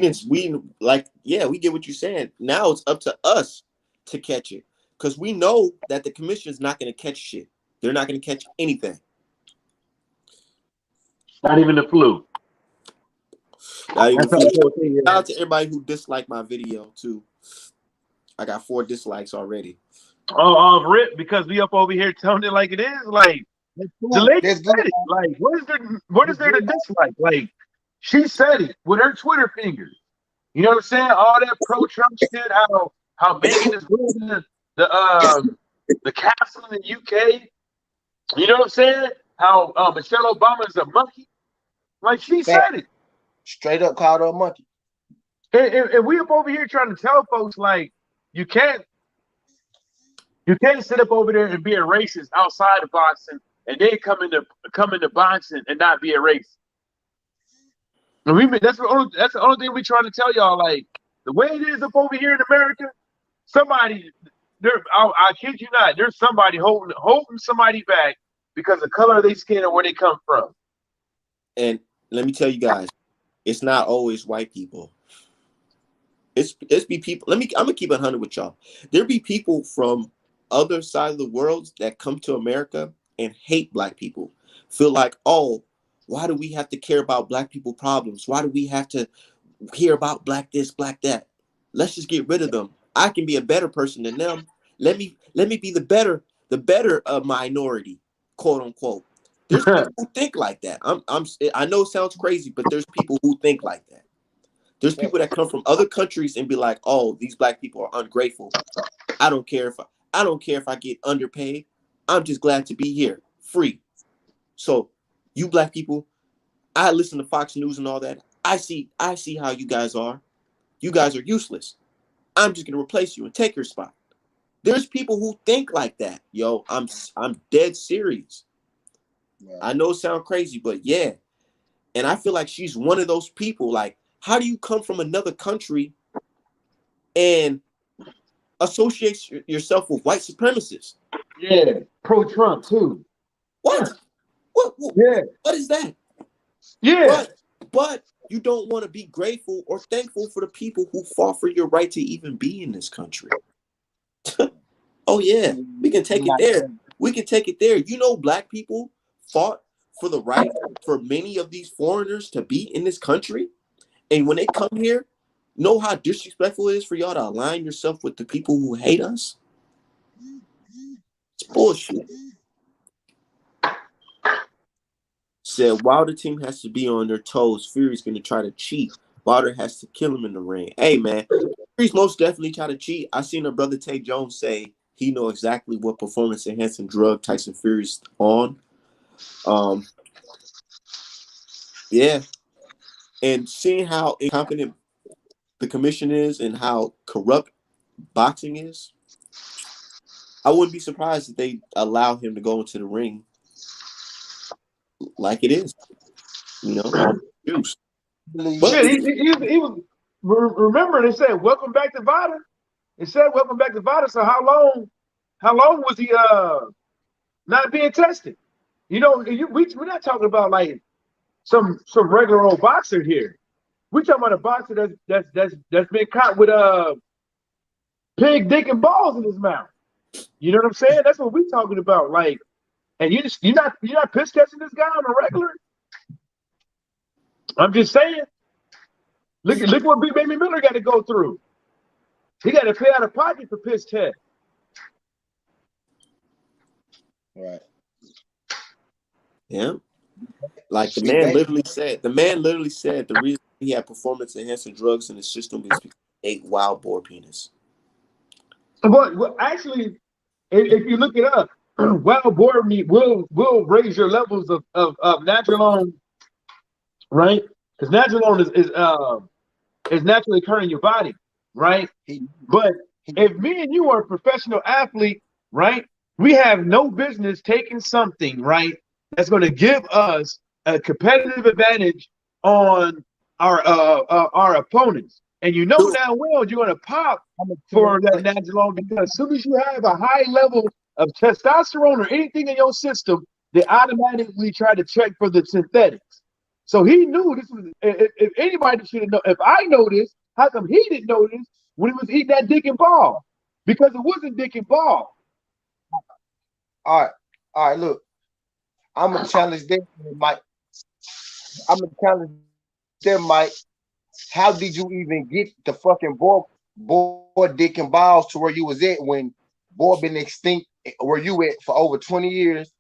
like, yeah, we get what you're saying. Now it's up to us to catch it. Because we know that the commission is not going to catch shit. They're not going to catch anything. Not even the flu. Not even the flu. Shout out to everybody who disliked my video too. I got 4 dislikes already. Oh, Rip, because we up over here telling it like it is. Like the lady said it. Like, what is there to dislike? Like, she said it with her Twitter finger. You know what I'm saying? All that pro-Trump shit. How Megan is building the castle in the UK. You know what I'm saying? How Michelle Obama is a monkey. Like, she said it. Straight up called her a monkey. And we up over here trying to tell folks, like, you can't sit up over there and be a racist outside of boxing and then come into boxing and not be a racist. And that's the only thing we trying to tell y'all. Like, the way it is up over here in America, I kid you not, there's somebody holding somebody back because of the color of their skin or where they come from. And let me tell you guys, it's not always white people. It's be people. I'm gonna keep it 100 with y'all. There be people from other side of the world that come to America and hate black people. Feel like, oh, why do we have to care about black people problems? Why do we have to hear about black this, black that? Let's just get rid of them. I can be a better person than them. Let me be the better minority, quote unquote. There's people who think like that. I know it sounds crazy, but there's people who think like that. There's people that come from other countries and be like, "Oh, these black people are ungrateful. I don't care if I get underpaid. I'm just glad to be here, free." So, you black people, I listen to Fox News and all that. I see how you guys are. You guys are useless. I'm just gonna replace you and take your spot. There's people who think like that, yo. I'm dead serious. Yeah. I know it sounds crazy, but yeah. And I feel like she's one of those people. Like, how do you come from another country and associate yourself with white supremacists? Yeah, pro-Trump too. What? Yeah. What is that? Yeah. But you don't want to be grateful or thankful for the people who fought for your right to even be in this country. Oh yeah, we can take it there. We can take it there. You know, black people fought for the right for many of these foreigners to be in this country. And when they come here, know how disrespectful it is for y'all to align yourself with the people who hate us? It's bullshit. Said Wilder team has to be on their toes. Fury's going to try to cheat. Wilder has to kill him in the ring. Hey, man, Fury's most definitely try to cheat. I seen her brother Tay Jones say he know exactly what performance-enhancing drug Tyson Fury's on. Yeah. And seeing how incompetent the commission is and how corrupt boxing is, I wouldn't be surprised if they allow him to go into the ring like it is. You know, juice. But shit, he was. Remember, they said, "Welcome back to Vada." It said, "Welcome back to Vada." So how long was he not being tested? You know, we're not talking about like some regular old boxer here. We're talking about a boxer that's been caught with pig dick and balls in his mouth. You know what I'm saying? That's what we're talking about. Like, and you're not piss testing this guy on a regular. I'm just saying. Look what Big Baby Miller got to go through. He got to pay out of pocket for piss test. Right. Yeah. Like the man literally said the reason he had performance enhancing drugs in his system is because he ate wild boar penis. But actually, if you look it up, wild boar meat will raise your levels of Nandrolone, right? Because Nandrolone is naturally occurring in your body, right? But if me and you are a professional athlete, right, we have no business taking something, right, that's going to give us a competitive advantage on our opponents. And you know damn well you're going to pop for that Nandrolone because as soon as you have a high level of testosterone or anything in your system, they automatically try to check for the synthetics. So he knew this was. If anybody should have known, if I know this, how come he didn't know this when he was eating that dick and ball? Because it wasn't dick and ball. All right. Look, I'm gonna challenge them, Mike. Mike. How did you even get the fucking boy dick and balls to where you was at when boy been extinct? Where you at for over 20 years,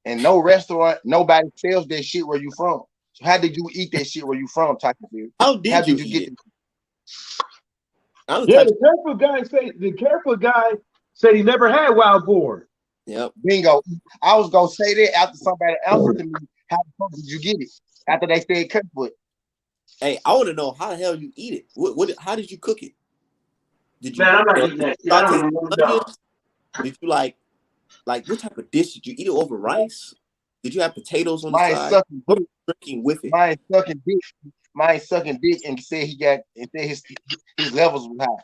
and no restaurant, nobody sells that shit where you from. So how did you eat that shit where you from, Tyson Fury? How did you get it? Yeah, the careful guy said he never had wild boar. Yep. Bingo. I was gonna say that after somebody answered to me, how the fuck did you get it? After they said Kirkwood. Hey, I want to know how the hell you eat it. What how did you cook it? Did you? Man, I'm not eating that shit. I don't know. Did you like what type of dish did you eat it over rice? Did you have potatoes on the Mine side? What was drinking with it? Mine sucking dick and said his levels were high.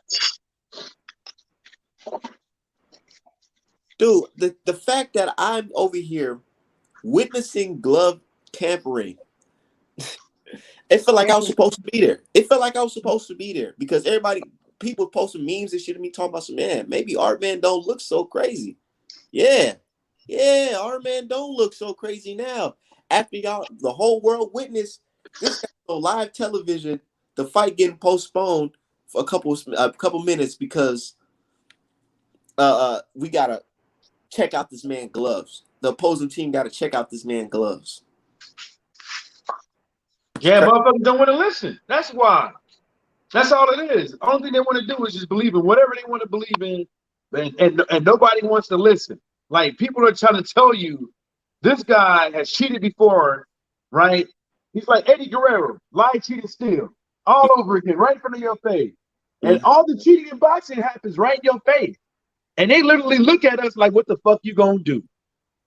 Dude, the fact that I'm over here witnessing glove tampering, it felt like I was supposed to be there. It felt like I was supposed to be there because people posting memes and shit of me talking about some man. Maybe Art Man don't look so crazy. Yeah, Art Man don't look so crazy now. After the whole world witnessed this on live television, the fight getting postponed for a couple minutes because we gotta check out this man's gloves. The opposing team gotta check out this man's gloves. Yeah, motherfuckers don't want to listen. That's why. That's all it is. The only thing they want to do is just believe in whatever they want to believe in, and nobody wants to listen. Like, people are trying to tell you this guy has cheated before, right? He's like Eddie Guerrero, lie, cheat, and steal, all over again, right in front of your face. And all the cheating in boxing happens right in your face. And they literally look at us like, what the fuck you gonna do?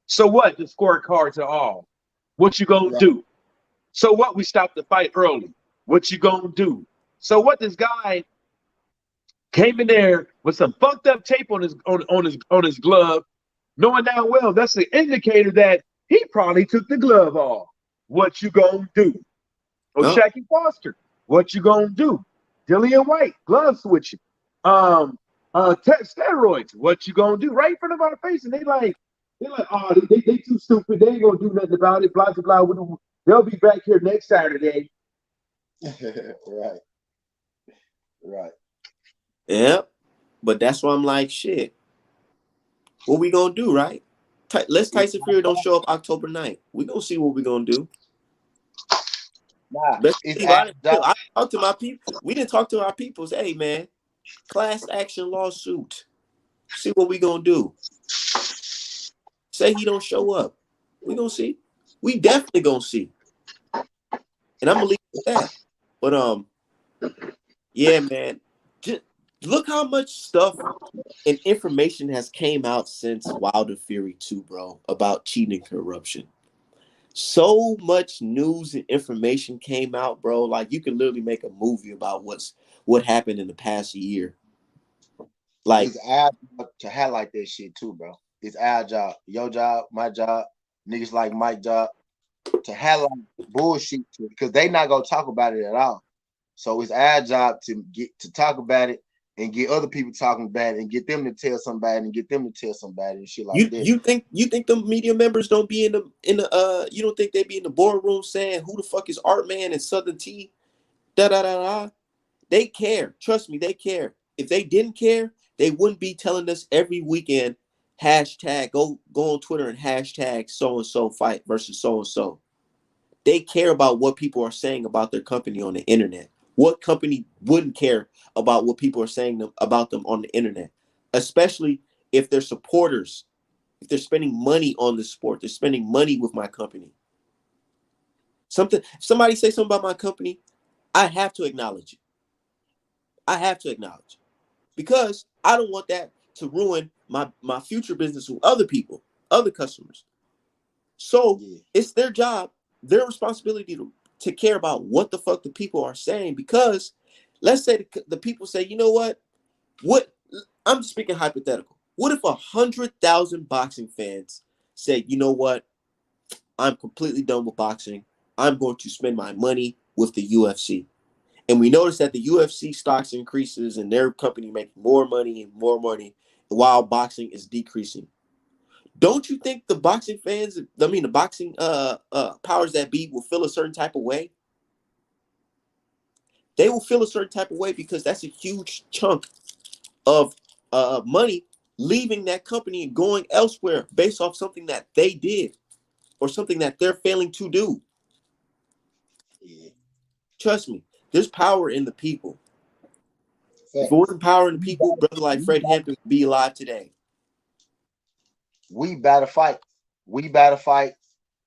So what? The scorecards are all. What you gonna do? So what? We stopped the fight early. What you gonna do? So what? This guy came in there with some fucked up tape on his glove, knowing damn well that's an indicator that he probably took the glove off. What you gonna do? Oh, Shaqy Foster, what you gonna do? Dillian White, glove switching. Steroids, what you gonna do? Right in front of our face, and they're like, oh, they too stupid. They ain't gonna do nothing about it. Blah blah blah. They'll be back here next Saturday. Right. Yep. But that's why I'm like, shit. what we gonna do, right? Let's Tyson Fury don't show up October 9th. We gonna see what we gonna do. Nah, I talked to my people. We didn't talk to our people. Hey man, class action lawsuit. See what we gonna do. Say he don't show up. We gonna see. We definitely gonna see. And I'm gonna leave it at that. But yeah, man. Just look how much stuff and information has came out since Wilder Fury 2, bro, about cheating and corruption. So much news and information came out, bro. Like you can literally make a movie about what happened in the past year. Like it's our job to highlight that shit too, bro. It's our job, your job, my job, niggas like Mike's job to highlight bullshit because they not gonna talk about it at all. So it's our job to get to talk about it and get other people talking about it and get them to tell somebody and get them to tell somebody and shit like that. You think the media members don't be in the you don't think they be in the boardroom saying who the fuck is Art Man and Southern T? Da da da da. They care. Trust me, they care. If they didn't care, they wouldn't be telling us every weekend hashtag go on Twitter and hashtag so and so fight versus so and so. They care about what people are saying about their company on the internet. What company wouldn't care about what people are saying about them on the internet, especially if they're supporters, if they're spending money on the sport, they're spending money with my company. If somebody say something about my company, I have to acknowledge it. I have to acknowledge it because I don't want that to ruin my future business with other people, other customers. So it's their job, their responsibility to care about what the fuck the people are saying. Because let's say the people say, you know what? I'm speaking hypothetical. What if 100,000 boxing fans say, you know what? I'm completely done with boxing. I'm going to spend my money with the UFC. And we notice that the UFC stocks increases and their company making more money while boxing is decreasing. Don't you think the boxing fans, the boxing powers that be will feel a certain type of way? They will feel a certain type of way because that's a huge chunk of money leaving that company and going elsewhere based off something that they did or something that they're failing to do. Yeah. Trust me, there's power in the people. If it wasn't power in the people, brother like Fred Hampton would be alive today. We better fight. We better fight.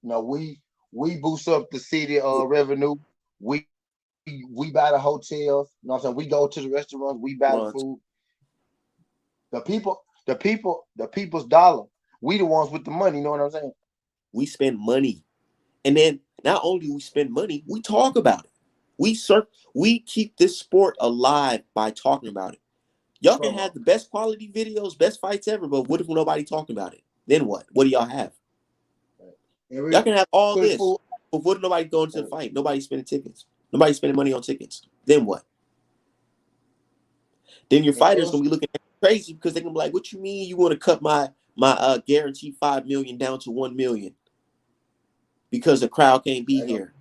You know, we boost up the city revenue. We buy the hotels. You know what I'm saying? We go to the restaurants. We buy the food. The people's dollar. We the ones with the money. You know what I'm saying? We spend money, and then not only we spend money, we talk about it. We keep this sport alive by talking about it. Y'all can have the best quality videos, best fights ever, but what if nobody talking about it? Then what? What do y'all have? Y'all can have all this, but what if nobody going to the fight? Nobody spending tickets. Nobody spending money on tickets. Then what? Then your fighters gonna be looking at you crazy because they're gonna be like, "What you mean you want to cut my guaranteed $5 million down to $1 million because the crowd can't be here?"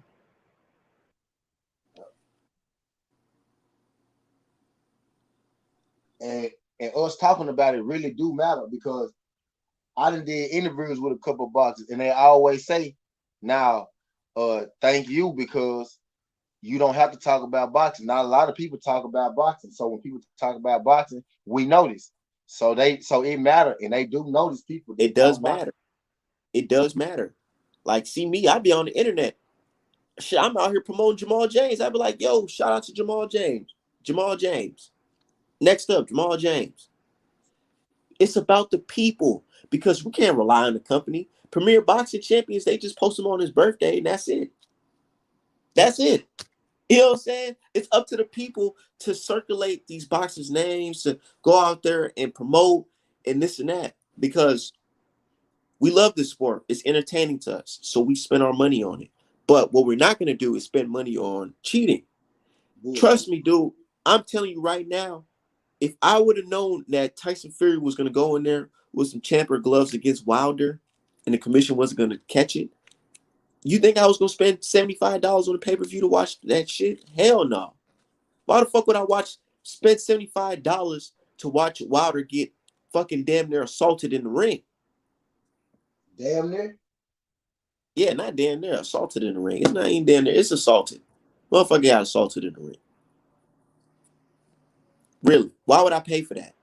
And us talking about it really do matter because I done did interviews with a couple of boxers and they always say, now, thank you because you don't have to talk about boxing. Not a lot of people talk about boxing. So when people talk about boxing, we notice. So it matter and they do notice people. It does matter. It does matter. Like, see me, I be on the internet. Shit, I'm out here promoting Jamal James. I'd be like, yo, shout out to Jamal James. Jamal James. Next up, Jamal James. It's about the people because we can't rely on the company. Premier Boxing Champions, they just post him on his birthday and that's it. That's it. You know what I'm saying? It's up to the people to circulate these boxers' names, to go out there and promote and this and that because we love this sport. It's entertaining to us. So we spend our money on it. But what we're not going to do is spend money on cheating. Yeah. Trust me, dude. I'm telling you right now, if I would have known that Tyson Fury was going to go in there with some champion gloves against Wilder and the commission wasn't going to catch it, you think I was going to spend $75 on a pay-per-view to watch that shit? Hell no. Why the fuck would I spend $75 to watch Wilder get fucking damn near assaulted in the ring. Damn near? Yeah, not damn near assaulted in the ring. It's not even damn near. It's assaulted. Motherfucker got assaulted in the ring. Really? Why would I pay for that?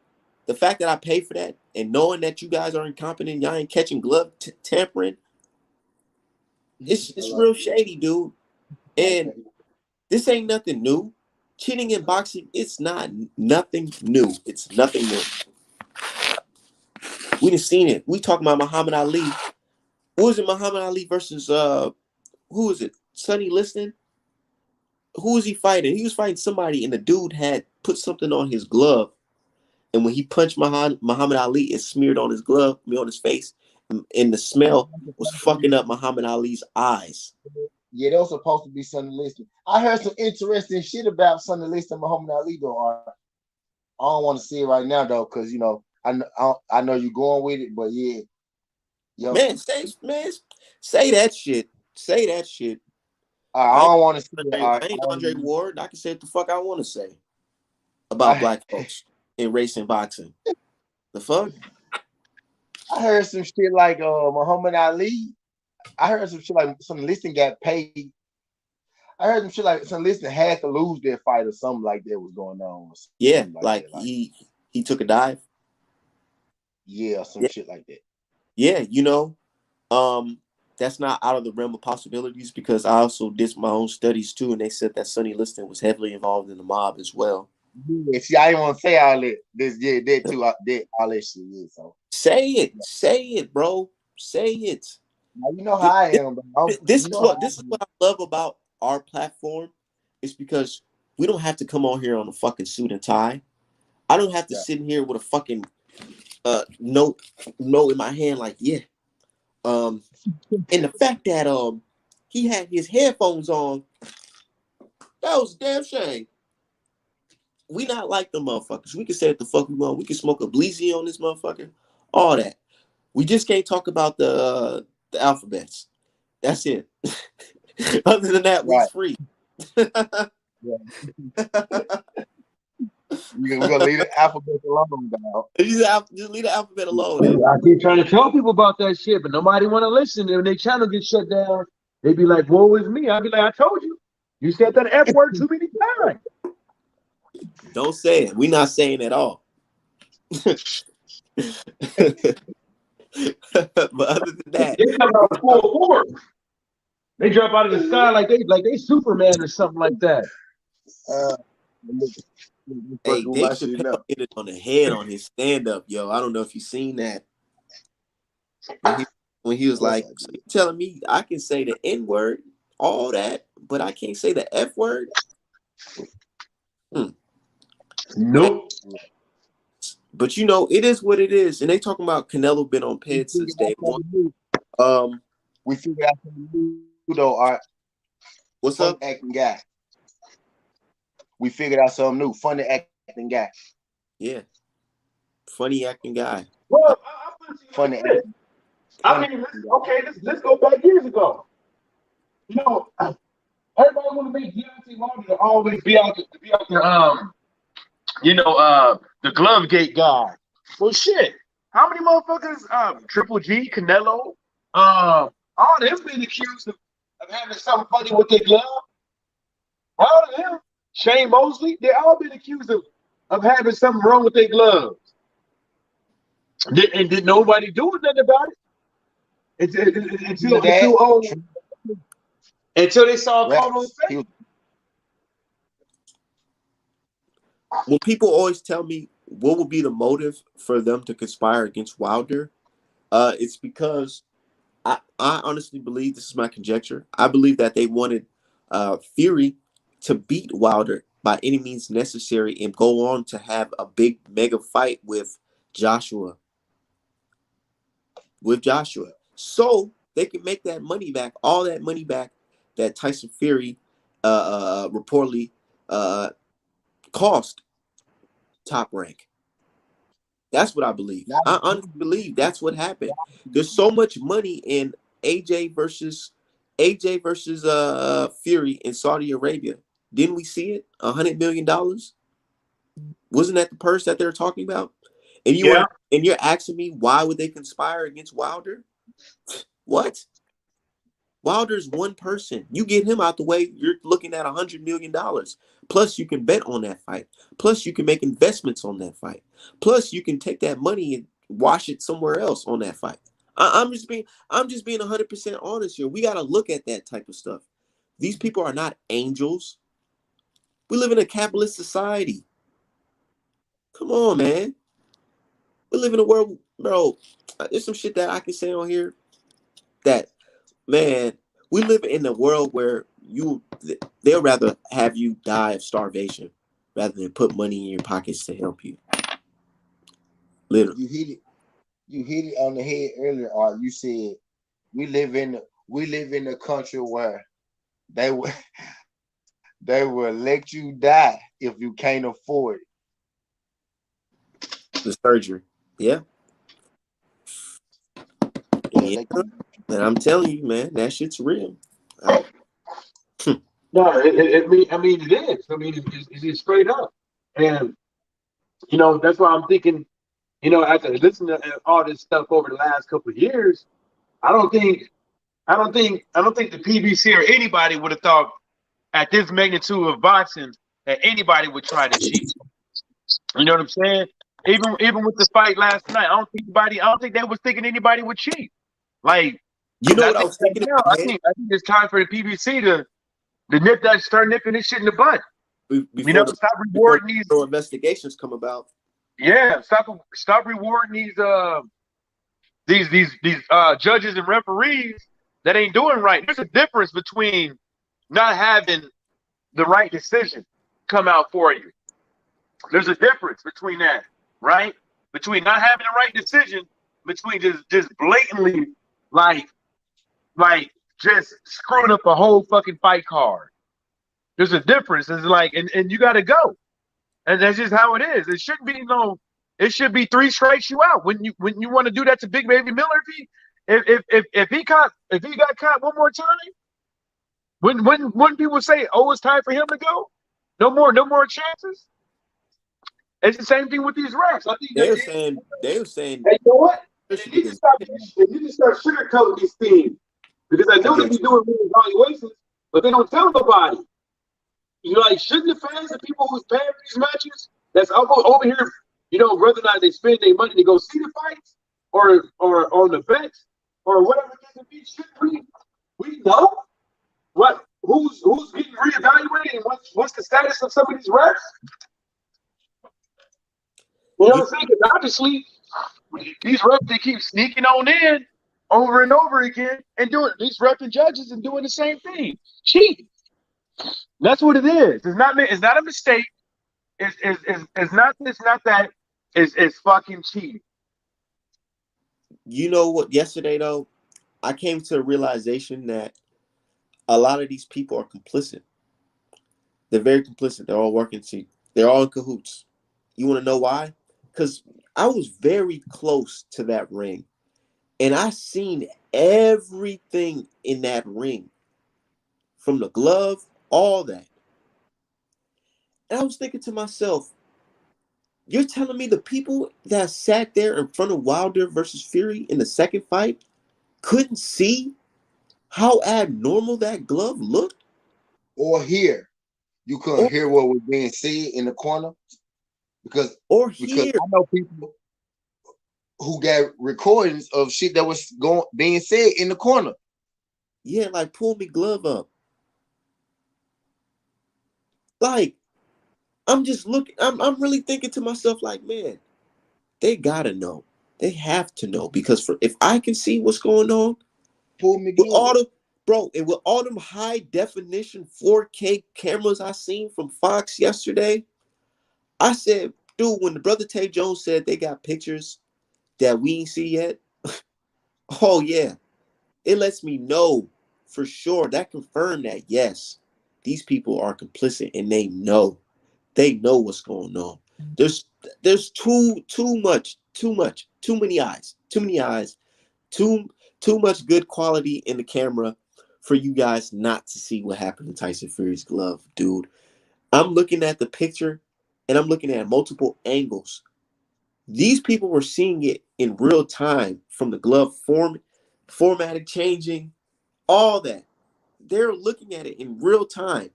The fact that I pay for that and knowing that you guys are incompetent, y'all ain't catching glove tampering, it's real shady, dude. And this ain't nothing new. Cheating in boxing, it's not nothing new. It's nothing new. We done seen it. We talking about Muhammad Ali. Who was it? Muhammad Ali versus who is it? Sonny Liston? Who was he fighting? He was fighting somebody, and the dude had put something on his glove. And when he punched Muhammad Ali, it smeared on his glove, on his face, and the smell was fucking up Muhammad Ali's eyes. Yeah, those supposed to be Sonny Liston. I heard some interesting shit about Sonny Liston and Muhammad Ali, though. I don't want to see it right now, though, because, you know, I know you're going with it, but yeah. Yo. Man, say that shit. Say that shit. I don't want to see it. I ain't Andre Ward. I can say what the fuck I want to say about black folks in racing boxing. The fuck? I heard some shit like Muhammad Ali. I heard some shit like some Liston got paid. I heard some shit like some Liston had to lose their fight or something like that was going on. Yeah, like he took a dive. Yeah, some shit like that. Yeah, you know, that's not out of the realm of possibilities because I also did my own studies too, and they said that Sonny Liston was heavily involved in the mob as well. Yeah, see, I didn't want to say all that. That too, all that shit. Yeah, so say it, bro. Say it. Now, you know how I am. This is what I love about our platform. It's because we don't have to come on here on a fucking suit and tie. I don't have to sit in here with a fucking note in my hand like, yeah. And the fact that he had his headphones on, that was a damn shame. We not like them motherfuckers. We can say what the fuck we want. We can smoke a bleezy on this motherfucker. All that. We just can't talk about the alphabets. That's it. Other than that, we're free. We're gonna leave the alphabet alone, dog. Just leave the alphabet alone. I keep trying to tell people about that shit, but nobody want to listen. When their channel gets shut down, they be like, "Woe is me." I'll be like, "I told you. You said that F word too many times." Don't say it. We're not saying at all. But other than that, they come out full force. They drop out of the sky like they Superman or something like that. Hey, Dave Chappelle hit it on the head on his stand-up, yo. I don't know if you've seen that. When he was like, so you're telling me I can say the N-word, all that, but I can't say the F-word? Nope. But you know, it is what it is. And they talking about Canelo been on Ped since day one. We figured out something new, though, Art. What's up? Acting guy. We figured out something new. Funny acting guy. Yeah. Funny acting guy. Well, funny acting. I mean, okay, let's go back years ago. You know, everybody want to make Deontay Wilder to always be out there, the glove gate guy. Well, shit. How many motherfuckers, Triple G, Canelo, all them been accused of having something funny with their glove? All of them. Shane Mosley, they all been accused of having something wrong with their gloves. And did nobody do nothing about it until they saw a coat on his face. When people always tell me what would be the motive for them to conspire against Wilder, it's because I honestly believe, this is my conjecture, I believe that they wanted Fury to beat Wilder by any means necessary and go on to have a big mega fight with Joshua. So they can make that money back, all that money back that Tyson Fury reportedly cost Top Rank. That's what I believe. I honestly believe that's what happened. There's so much money in AJ versus Fury in Saudi Arabia. Didn't we see it? $100 million. Wasn't that the purse that they're talking about? And you're asking me why would they conspire against Wilder? What? Wilder's one person. You get him out the way, you're looking at $100 million. Plus, you can bet on that fight. Plus, you can make investments on that fight. Plus, you can take that money and wash it somewhere else on that fight. I'm just being 100% honest here. We got to look at that type of stuff. These people are not angels. We live in a capitalist society. Come on, man. We live in a world, bro. There's some shit that I can say on here that, man, we live in a world where they'll rather have you die of starvation rather than put money in your pockets to help you. Literally. You hit it on the head earlier, or you said we live in a country where they will let you die if you can't afford it. The surgery. Yeah. Yeah. And I'm telling you, man, that shit's real. No, I mean, it is. I mean, it's straight up. And, you know, that's why I'm thinking, you know, after listening to all this stuff over the last couple of years, I don't think the PBC or anybody would have thought at this magnitude of boxing that anybody would try to cheat. You know what I'm saying? Even with the fight last night, I don't think they was thinking anybody would cheat. Like, you know what I was thinking? I think it's time for the PBC to start nipping this shit in the butt. Before stop rewarding these investigations come about. Yeah, stop rewarding these judges and referees that ain't doing right. There's a difference between not having the right decision come out for you. There's a difference between that, right? Between not having the right decision, between just blatantly like just screwing up a whole fucking fight card. There's a difference. It's like, and you got to go, and that's just how it is. It shouldn't be it should be 3 strikes you out. When you want to do that to Big Baby Miller, if he got caught one more time, when people say, oh, it's time for him to go, no more chances. It's the same thing with these refs. I think they were saying, hey, you know what? They need to start sugarcoating these things, because I know they be doing evaluations, but they don't tell nobody. You know, like, shouldn't the fans and people who's paying for these matches, that's over here, you know, whether or not they spend their money to go see the fights or on the bench or whatever it may be, shouldn't we know who's getting reevaluated and what's the status of some of these refs? You know what I'm saying? Because obviously, these refs, they keep sneaking on in over and over again and doing these refs and judges and doing the same thing, cheating. That's what it is. It's not a mistake. It's not that. It's fucking cheating. You know what? Yesterday though, I came to the realization that a lot of these people are complicit. They're very complicit. They're all working. They're all in cahoots. You want to know why? Because I was very close to that ring, and I seen everything in that ring, from the glove, all that. And I was thinking to myself, you're telling me the people that sat there in front of Wilder versus Fury in the second fight couldn't see how abnormal that glove looked? Or hear. You couldn't hear what was being said in the corner? Because I know people who got recordings of shit that was being said in the corner. Yeah, like, pull me glove up. Like, I'm just looking, I'm really thinking to myself, like, man, they gotta know. They have to know, because if I can see what's going on, with all them high definition 4K cameras I seen from Fox yesterday, I said, dude, when the brother Tay Jones said they got pictures that we ain't see yet, oh yeah, it lets me know for sure. That confirmed that, yes, these people are complicit, and they know what's going on. There's too many eyes, too much good quality in the camera for you guys not to see what happened to Tyson Fury's glove, dude. I'm looking at the picture, and I'm looking at multiple angles. These people were seeing it in real time from the glove formatting changing, all that. They're looking at it in real time.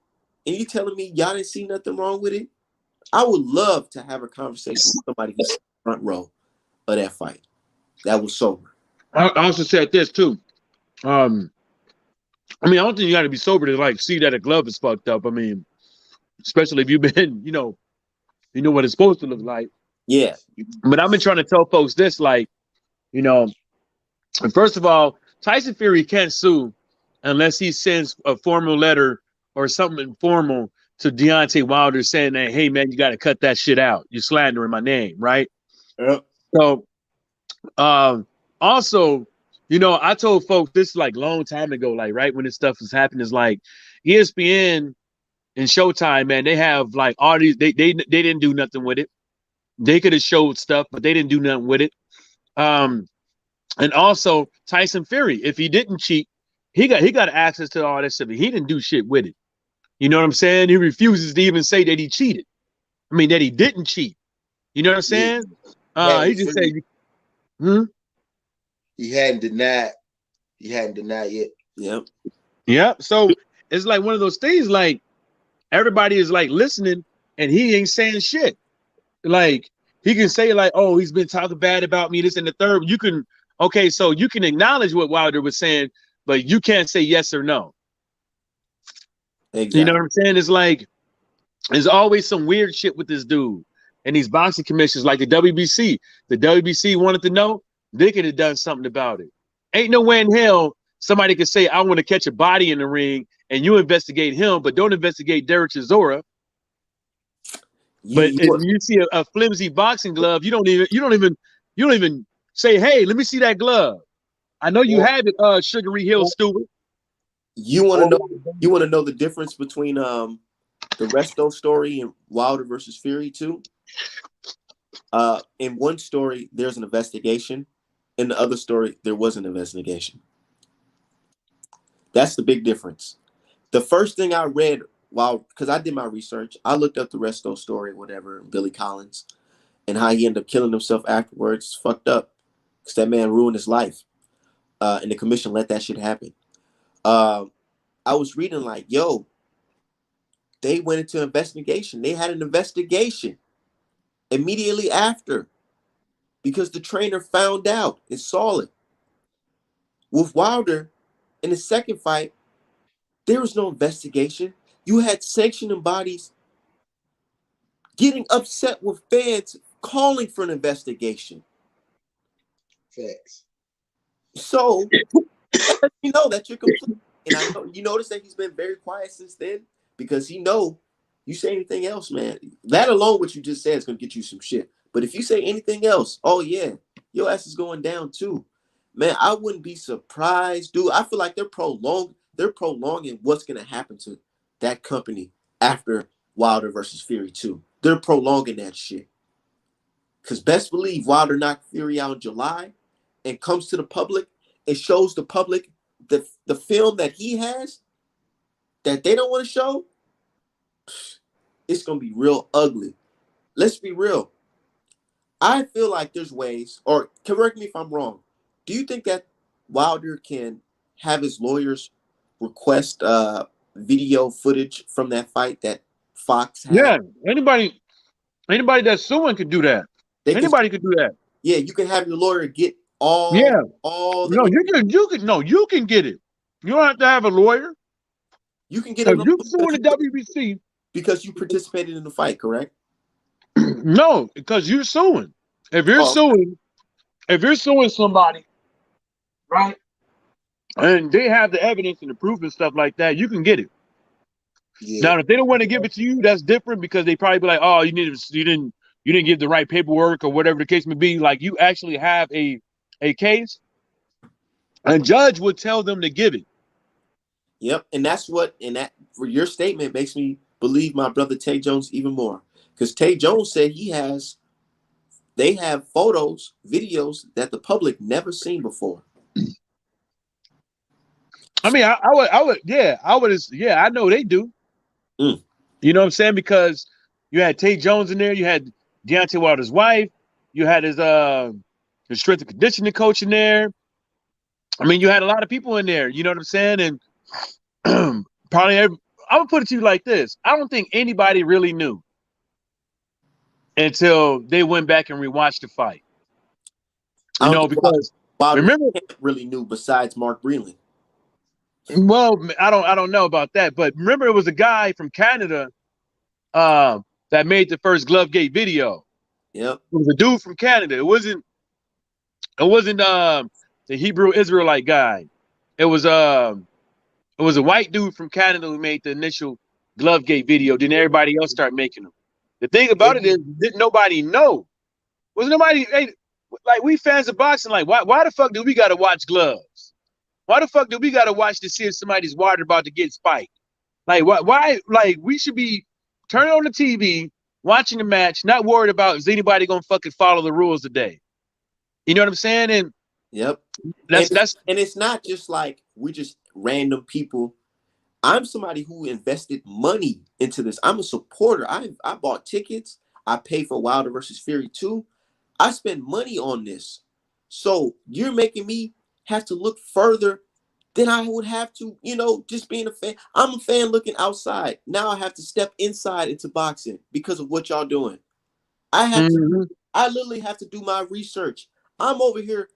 And you telling me y'all didn't see nothing wrong with it? I would love to have a conversation with somebody who's front row of that fight. That was sober. I also said this too. I mean, I don't think you got to be sober to like see that a glove is fucked up. I mean, especially if you've been, you know what it's supposed to look like. Yeah. But I've been trying to tell folks this, like, you know, first of all, Tyson Fury can't sue unless he sends a formal letter or something informal to Deontay Wilder saying that, hey, man, you got to cut that shit out. You're slandering my name, right? Yep. So, also, you know, I told folks this like long time ago, like right when this stuff was happening, is like ESPN and Showtime, man, they have like all these, they didn't do nothing with it. They could have showed stuff, but they didn't do nothing with it. And also Tyson Fury, if he didn't cheat, he got access to all that stuff. He didn't do shit with it. You know what I'm saying? He refuses to even say that he cheated. I mean, that he didn't cheat. You know what I'm saying? He just said, He hadn't denied yet. Yep. Yep. So it's like one of those things, like everybody is like listening and he ain't saying shit. Like he can say like, oh, he's been talking bad about me, this and the third. You can, okay, so you can acknowledge what Wilder was saying, but you can't say yes or no. Exactly. You know what I'm saying? It's like there's always some weird shit with this dude and these boxing commissions, like the WBC. The WBC wanted to know, they could have done something about it. Ain't no way in hell somebody could say, I want to catch a body in the ring and you investigate him, but don't investigate Derek Chisora. But if you see a flimsy boxing glove, you don't even say, hey, let me see that glove. I know you have it, Sugary Hill Stewart. You want to know the difference between the Resto story and Wilder versus Fury too? In one story, there's an investigation. In the other story, there was an investigation. That's the big difference. The first thing I read, because I did my research, I looked up the Resto story, whatever, Billy Collins, and how he ended up killing himself afterwards. It's fucked up because that man ruined his life, and the commission let that shit happen. I was reading like, yo, they went into investigation. They had an investigation immediately after because the trainer found out and saw it. With Wilder, in the second fight, there was no investigation. You had sanctioning bodies getting upset with fans calling for an investigation. Facts. So, you know that you're complete. And I know you notice that he's been very quiet since then because he know you say anything else, man. That alone, what you just said, is going to get you some shit. But if you say anything else, oh yeah, your ass is going down too. Man, I wouldn't be surprised, dude. I feel like they're prolonging what's going to happen to that company after Wilder versus Fury 2. They're prolonging that shit. Because best believe Wilder knocked Fury out in July and comes to the public and shows the public the film that he has that they don't want to show. It's going to be real ugly. Let's be real. I feel like there's ways, or correct me if I'm wrong. Do you think that Wilder can have his lawyers request video footage from that fight that Fox had? Yeah, anybody that's suing could do that. Anybody could do that. Yeah, you can have your lawyer get all. Yeah. All. No, you can get it. You don't have to have a lawyer. You can get it. You suing the WBC because you participated in the fight, correct? No, because you're suing. If you're suing somebody, right, and they have the evidence and the proof and stuff like that, you can get it. Yeah. Now, if they don't want to give it to you, that's different because they probably be like, "Oh, you didn't give the right paperwork or whatever the case may be." Like you actually have a case, a judge would tell them to give it. Yep, and that for your statement makes me believe my brother Tay Jones even more because Tay Jones said they have photos, videos that the public never seen before. I mean, I know they do. You know what I'm saying? Because you had Tay Jones in there, you had Deontay Wilder's wife, You had his strength and conditioning coach in there. I mean, you had a lot of people in there. You know what I'm saying? And probably, I'm gonna put it to you like this: I don't think anybody really knew until they went back and rewatched the fight. You know, because remember, really knew besides Mark Breland. Well, I don't know about that, but remember, it was a guy from Canada that made the first Glovegate video. Yep, it was a dude from Canada. It wasn't the Hebrew Israelite guy. It was a white dude from Canada who made the initial Glovegate video. Then everybody else started making them. The thing about it is, didn't nobody know? Was nobody like we fans of boxing? Like, why the fuck do we got to watch gloves? Why the fuck do we got to watch to see if somebody's water about to get spiked? Like, why? Like, we should be turning on the TV, watching the match, not worried about is anybody gonna fucking follow the rules today. You know what I'm saying? And yep, that's and it's not just like we just random people. I'm somebody who invested money into this. I'm a supporter. I bought tickets. I paid for Wilder versus Fury 2. I spent money on this. So you're making me have to look further than I would have to, just being a fan. I'm a fan looking outside. Now I have to step inside into boxing because of what y'all doing. I literally have to do my research. I'm over here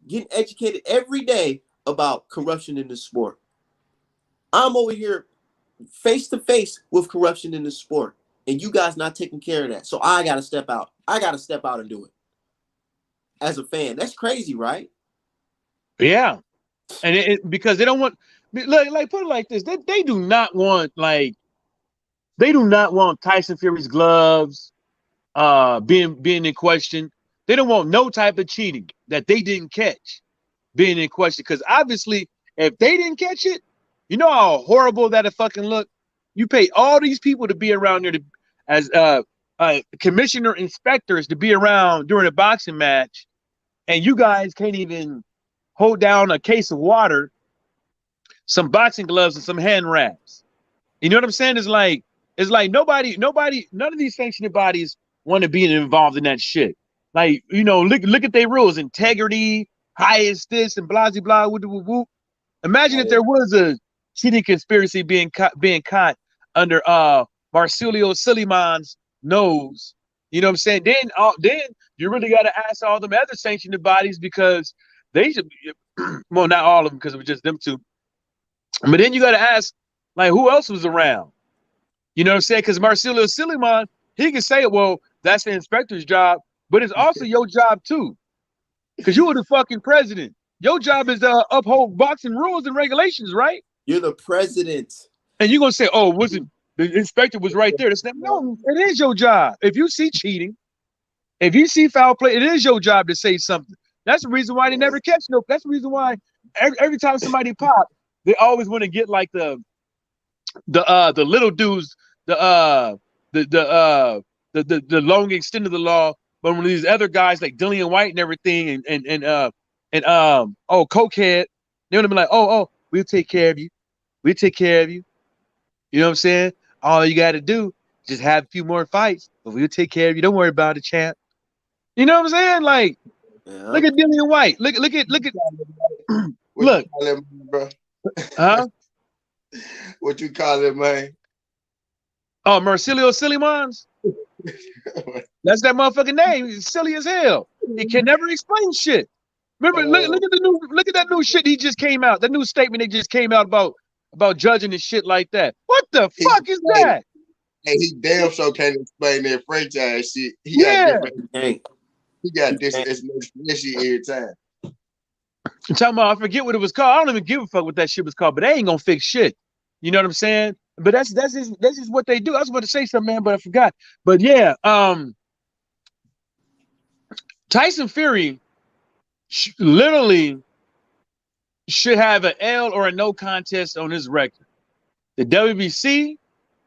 getting educated every day about corruption in the sport. I'm over here face to face with corruption in the sport, and you guys not taking care of that. So I got to step out. I got to step out and do it as a fan. That's crazy, right? Yeah. And because they don't want, like put it like this, they do not want Tyson Fury's gloves being in question. They don't want no type of cheating that they didn't catch being in question. Because obviously, if they didn't catch it, you know how horrible that'd fucking look. You pay all these people to be around there as commissioner inspectors to be around during a boxing match, and you guys can't even hold down a case of water, some boxing gloves, and some hand wraps. You know what I'm saying? It's like nobody, none of these sanctioning bodies want to be involved in that shit. Like, look at their rules: integrity, highest this, and blah blah blah. Imagine if there was a cheating conspiracy being caught under Marsilio Suleiman's nose. You know what I'm saying? Then you really got to ask all them other sanctioning bodies, because they should be, well, not all of them, because it was just them two. But then you got to ask, like, who else was around? You know what I'm saying? Because Marsilio Suleiman, he can say, well, that's the inspector's job, but it's also your job too, because you were the fucking president. Your job is to uphold boxing rules and regulations, right? You're the president. And you're going to say, oh, wasn't the inspector was right there? No, it is your job. If you see cheating, if you see foul play, it is your job to say something. That's the reason why they never catch no. That's the reason why every time somebody pop, they always want to get like the little dudes, the long extent of the law. But when these other guys like Dillian White and everything, and cokehead, they're gonna be like, oh, we'll take care of you. We'll take care of you. You know what I'm saying? All you got to do is just have a few more fights, but we'll take care of you. Don't worry about it, champ. You know what I'm saying? Like, look at Dillian White. Look at. Look, him, bro? Huh? What you call it, man? Oh, Marsilio Suleiman's. That's that motherfucking name. He's silly as hell. He can never explain shit. Remember, look at that new shit he just came out. That new statement they just came out about judging and shit like that. What the fuck is that? And he damn sure can't explain that franchise shit. He got this explanation every time. I'm talking about, I forget what it was called. I don't even give a fuck what that shit was called, but they ain't gonna fix shit. You know what I'm saying? But that's just what they do. I was about to say something, man, but I forgot. But yeah, Tyson Fury literally should have an L or a no contest on his record. The WBC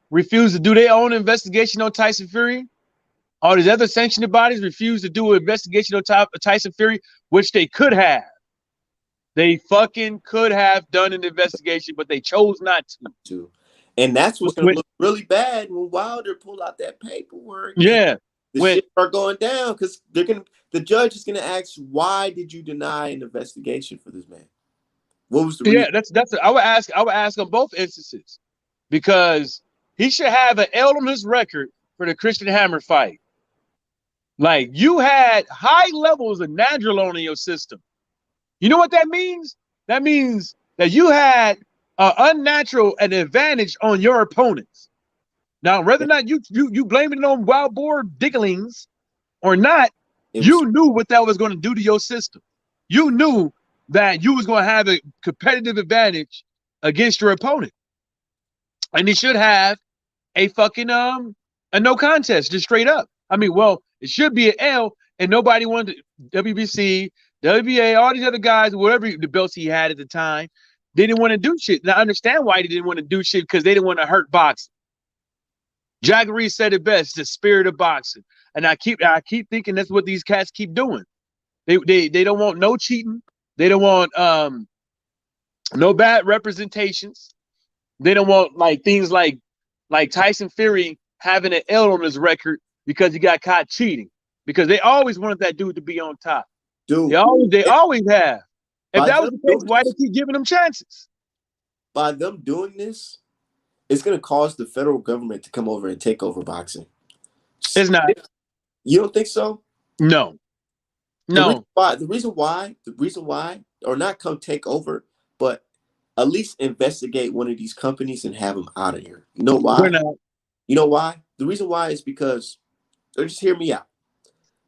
refused to do their own investigation on Tyson Fury. All these other sanctioning bodies refused to do an investigation on Tyson Fury, which they could have. They fucking could have done an investigation, but they chose not to. And that's what's going to look really bad when Wilder pull out that paperwork. Yeah. The shit are going down because the judge is gonna ask, why did you deny an investigation for this man? What was the reason? Yeah, I would ask on both instances, because he should have an L on his record for the Christian Hammer fight. Like, you had high levels of nandrolone in your system. You know what that means? That means that you had an unnatural advantage on your opponents. Now, whether or not you blaming it on wild boar dicklings or not, you knew what that was going to do to your system. You knew that you was going to have a competitive advantage against your opponent, and he should have a fucking a no contest, just straight up. I mean, well, it should be an L, and nobody wanted WBC, WBA, all these other guys, whatever the belts he had at the time, they didn't want to do shit. Now, I understand why they didn't want to do shit, because they didn't want to hurt boxing. Jack Reese said it best: the spirit of boxing. And I keep thinking that's what these cats keep doing. They don't want no cheating. They don't want no bad representations. They don't want like things like Tyson Fury having an L on his record because he got caught cheating. Because they always wanted that dude to be on top. Dude, they always have. If that was the case, why they keep giving them chances? By them doing this, it's going to cause the federal government to come over and take over boxing. It's not. You don't think so? No. The reason why, or not come take over, but at least investigate one of these companies and have them out of here. You know why? You know why? The reason why is because, or just hear me out.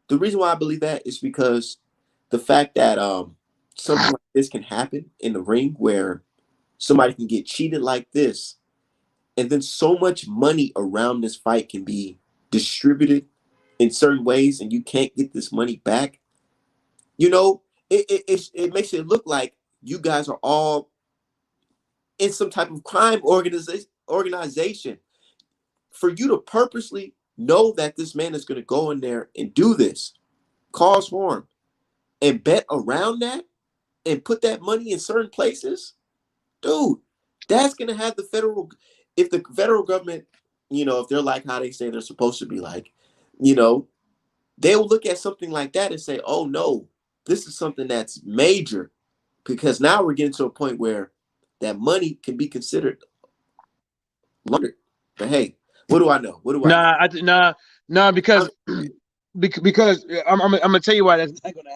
The reason why I believe that is because the fact that something like this can happen in the ring, where somebody can get cheated like this, and then so much money around this fight can be distributed in certain ways, and you can't get this money back. You know, it makes it look like you guys are all in some type of crime organization. For you to purposely know that this man is going to go in there and do this, cause harm, and bet around that, and put that money in certain places, dude, that's going to have the federal, if the federal government, you know, if they're like how they say they're supposed to be like, you know, they'll look at something like that and say, oh no, this is something that's major, because now we're getting to a point where that money can be considered laundered. But hey, what do I know? What do I know? Nah, because I'm gonna tell you why that's not gonna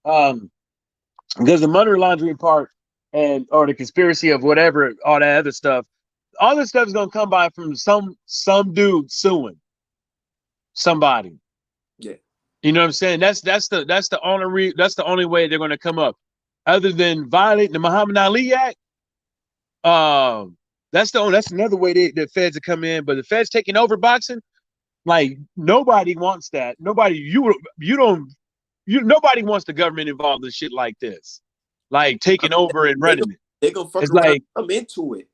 happen. Because the money laundering part or the conspiracy of whatever, all that other stuff, all this stuff is gonna come by from some dude suing somebody. Yeah. You know what I'm saying? That's the only way they're gonna come up, other than violating the Muhammad Ali Act. That's another way the feds have come in. But the feds taking over boxing, like, nobody wants that. Nobody wants the government involved in shit like this, like taking over and running it. They're gonna fuck around, like, come into it.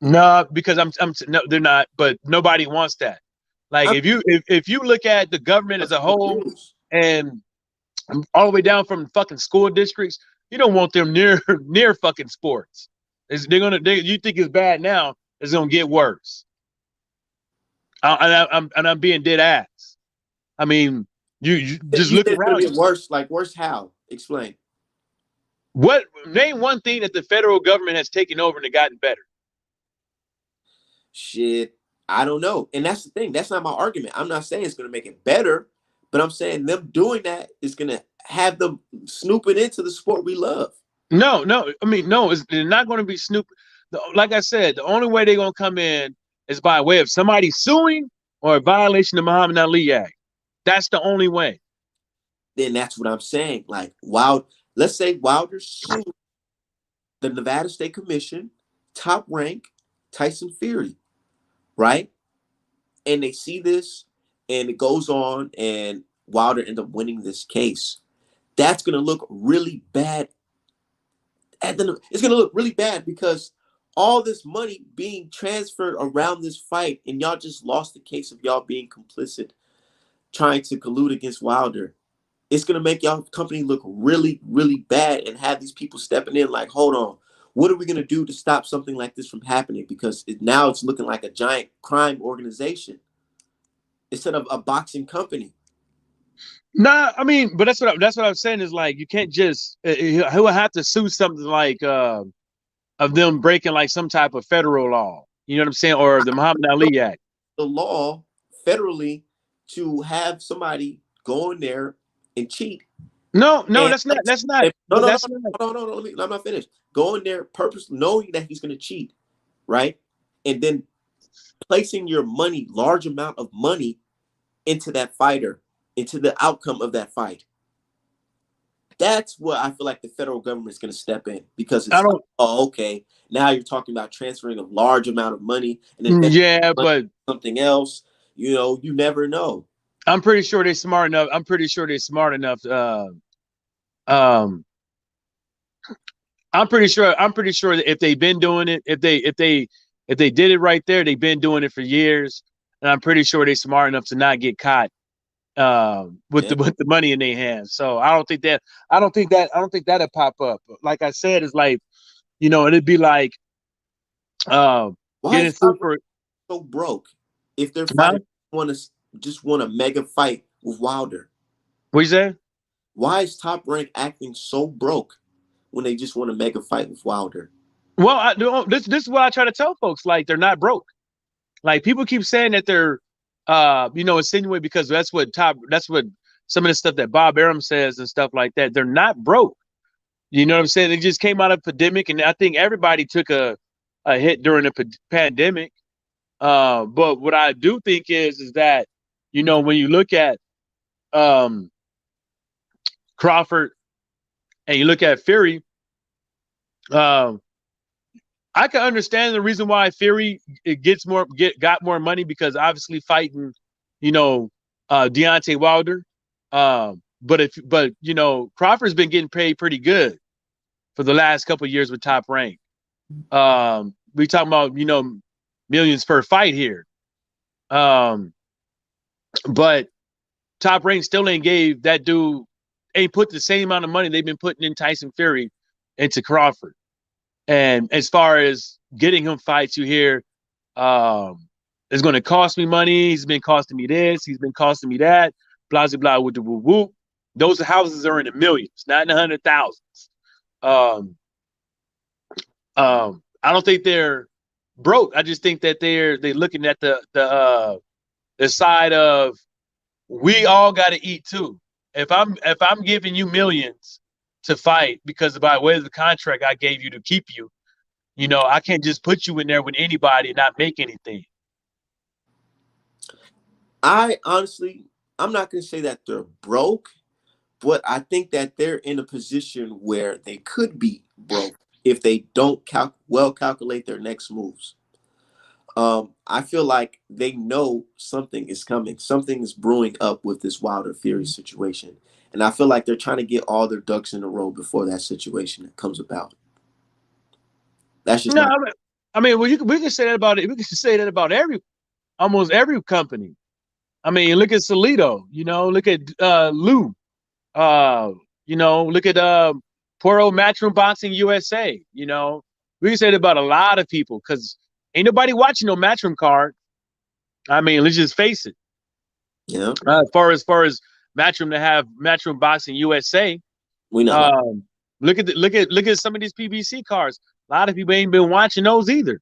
No, because no, they're not. But nobody wants that. Like, if you look at the government as a whole, and all the way down from fucking school districts, you don't want them near fucking sports. You think it's bad now, it's gonna get worse. I'm being dead ass. I mean, you just look around. Get worse, like worse how? Explain. Name one thing that the federal government has taken over and gotten better. Shit, I don't know. And that's the thing. That's not my argument. I'm not saying it's gonna make it better, but I'm saying them doing that is gonna have them snooping into the sport we love. No. I mean, no, they're not going to be snooping. Like I said, the only way they're going to come in is by way of somebody suing or a violation of the Muhammad Ali Act. That's the only way. Then that's what I'm saying. Like, let's say Wilder sued the Nevada State Commission, top rank, Tyson Fury, right? And they see this, and it goes on, and Wilder ends up winning this case. That's going to look really bad. It's going to look really bad because all this money being transferred around this fight, and y'all just lost the case of y'all being complicit, trying to collude against Wilder. It's going to make y'all company look really, really bad, and have these people stepping in like, hold on, what are we going to do to stop something like this from happening? Because now it's looking like a giant crime organization. instead of a boxing company. Nah, I mean, but that's what I'm saying is like you can't just he will have to sue something like of them breaking like some type of federal law. You know what I'm saying, or the Muhammad Ali Act. The law federally to have somebody go in there and cheat. No, And that's not. That's not. no, But no, that's no, not. no, no, no, no, I'm not finished. Go in there purposely knowing that he's going to cheat, right? And then placing your money, large amount of money, into that fighter, into the outcome of that fight. That's what I feel like the federal government is going to step in, because I it's like, don't. oh, okay, now you're talking about transferring a large amount of money and investing Yeah, but something else. You know, you never know. I'm pretty sure they're smart enough. I'm pretty sure they're smart enough. Um, I'm pretty sure. I'm pretty sure that if they've been doing it, if they did it right there, they've been doing it for years, and I'm pretty sure they're smart enough to not get caught with Yeah. the money in their hands. So I don't think that. I don't think that'll pop up. Like I said, it's like it'd be like Why getting is Top super. so broke if they're Huh? fighting want a mega fight with Wilder? What you say? Why is Top Rank acting so broke when they just want a mega fight with Wilder? Well, this is what I try to tell folks. Like they're not broke. Like people keep saying that they're, insinuate because that's what some of the stuff that Bob Arum says and stuff like that. They're not broke. You know what I'm saying? They just came out of a pandemic, and I think everybody took a hit during the pandemic. But what I do think is that, when you look at Crawford and you look at Fury, um, I can understand the reason why Fury got more money, because obviously fighting, Deontay Wilder. But Crawford's been getting paid pretty good for the last couple of years with Top Rank. We talking about millions per fight here. But Top Rank still ain't put the same amount of money they've been putting in Tyson Fury into Crawford. And as far as getting him fights, you hear it's going to cost me money. He's been costing me this. He's been costing me that. Blah, blah, blah, with the whoop, whoop. Those houses are in the millions, not in the 100,000s. I don't think they're broke. I just think that they're looking at the side of, we all got to eat too. If I'm giving you millions to fight because by way of the contract I gave you to keep you, I can't just put you in there with anybody and not make anything. I'm not going to say that they're broke, but I think that they're in a position where they could be broke if they don't calculate their next moves. I feel like they know something is coming. Something is brewing up with this Wilder Fury situation. And I feel like they're trying to get all their ducks in a row before that situation comes about. That's just well, we can say that about it. We can say that about almost every company. I mean, look at Salido, look at Lou, look at poor old Matchroom Boxing USA. We can say that about a lot of people, because ain't nobody watching no Matchroom card. I mean, let's just face it. Yeah. As far as Matchroom to have Matchroom Boxing USA, we know. Look at some of these PBC cards. A lot of people ain't been watching those either.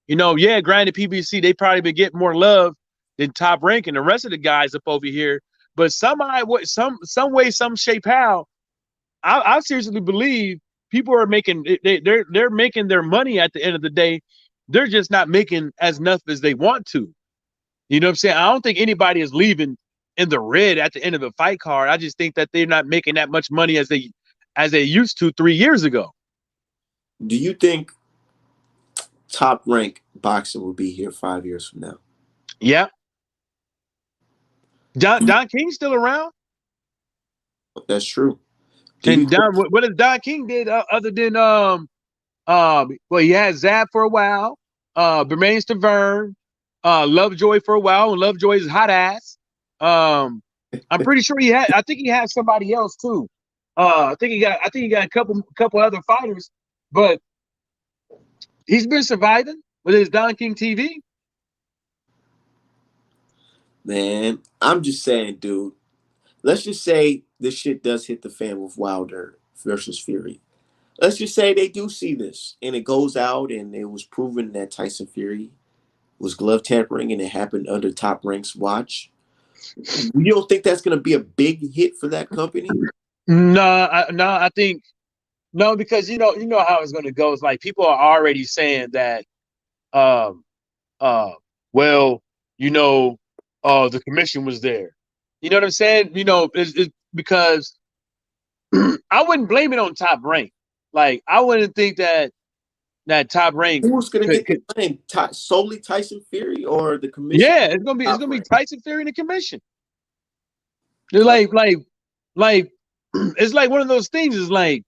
Yeah, granted, PBC, they probably been getting more love than Top Rank and the rest of the guys up over here. But some way, some shape, how, I seriously believe people are making they're making their money at the end of the day. They're just not making as enough as they want to. You know what I'm saying? I don't think anybody is leaving in the red at the end of a fight card. I just think that they're not making that much money as they used to 3 years ago. Do you think Top Rank Boxing will be here 5 years from now? Yeah. Don King's still around. That's true. What has Don King did other than he had Zab for a while, Bermain Stavern, Lovejoy for a while, and Lovejoy's hot ass. I'm pretty sure I think he had somebody else too. I think he got a couple other fighters, but he's been surviving with his Don King TV. Man, I'm just saying, dude. Let's just say this shit does hit the fan with Wilder versus Fury. Let's just say they do see this and it goes out and it was proven that Tyson Fury was glove tampering and it happened under Top Rank's watch. You don't think that's going to be a big hit for that company? I think no, because you know how it's going to go. It's like people are already saying that, well, the commission was there. You know what I'm saying? It's because I wouldn't blame it on Top Rank. Like, I wouldn't think that Top Rank. Who's going to get the blame? Solely Tyson Fury or the commission? Yeah, it's gonna be Tyson Fury and the commission. They're like it's like one of those things. Is like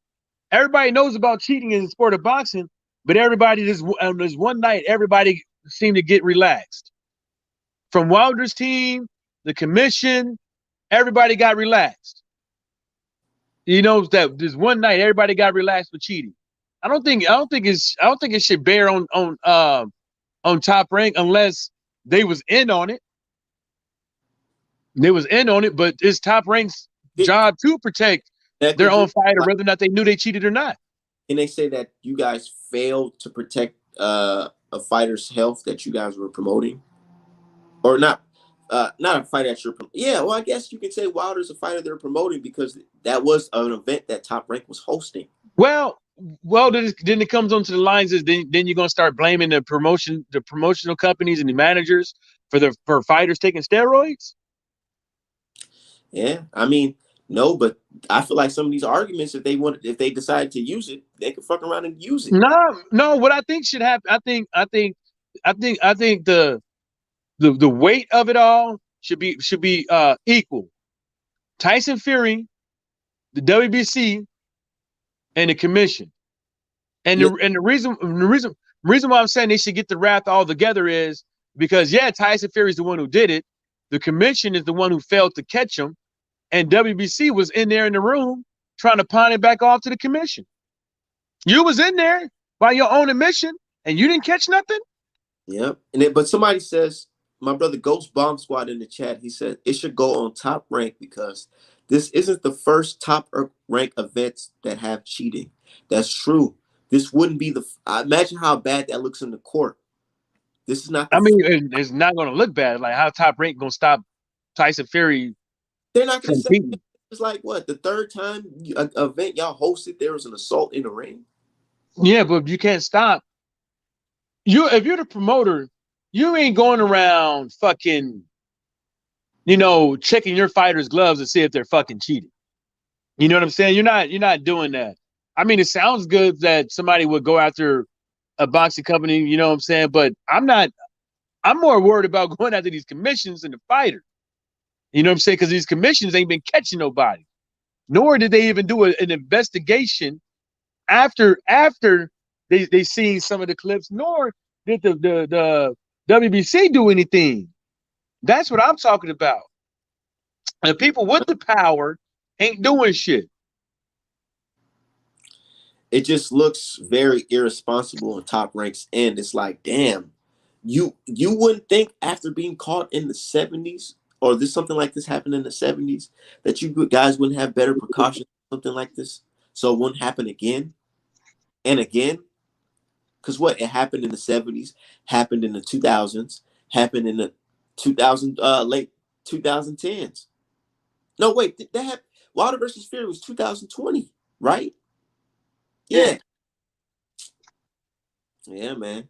everybody knows about cheating in the sport of boxing, but everybody on this one night, everybody seemed to get relaxed. From Wilder's team, the commission, everybody got relaxed. That this one night, everybody got relaxed for cheating. I don't think it should bear on Top Rank unless they was in on it. They was in on it, but it's Top Rank's job to protect their own fighter, whether or not they knew they cheated or not. And they say that you guys failed to protect a fighter's health that you guys were promoting, or not a fighter that you're. Yeah, well, I guess you can say Wilder's a fighter they're promoting because that was an event that Top Rank was hosting. Well, then it comes onto the lines is then you're gonna start blaming the promotional companies and the managers for fighters taking steroids. Yeah, I mean, no, but I feel like some of these arguments, if they decide to use it, they can fuck around and use it. No. What I think should happen, I think the weight of it all should be equal. Tyson Fury, the WBC, and the commission. And the reason why I'm saying they should get the wrath all together is because Tyson Fury is the one who did it. The commission is the one who failed to catch him, and WBC was in there in the room trying to pawn it back off to the commission. You was in there by your own admission, and you didn't catch nothing. Yep. But somebody says, my brother Ghost Bomb Squad in the chat, he said it should go on Top Rank because this isn't the first Top Rank events that have cheating. That's true. This wouldn't be imagine how bad that looks in the court. This is not. It's not going to look bad. Like, how Top Rank going to stop Tyson Fury? They're not going to say it's like what, the third time event y'all hosted there was an assault in the ring. Yeah, but you can't stop. If you're the promoter, you ain't going around fucking, checking your fighters' gloves to see if they're fucking cheating. You know what I'm saying? You're not doing that. I mean, it sounds good that somebody would go after a boxing company, you know what I'm saying? But I'm more worried about going after these commissions and the fighter. You know what I'm saying? Because these commissions ain't been catching nobody. Nor did they even do an investigation after they seen some of the clips, nor did the WBC do anything. That's what I'm talking about. The people with the power ain't doing shit. It just looks very irresponsible on Top Rank's end. It's like, damn, you wouldn't think after being caught in the 70s or something like this happened in the 70s that you guys wouldn't have better precautions, something like this, so it wouldn't happen again and again. Because what it happened in the 70s, happened in the 2000s, happened in the late 2010s. No, wait, that happened. Wilder versus Fury was 2020, right? Yeah. Yeah, man.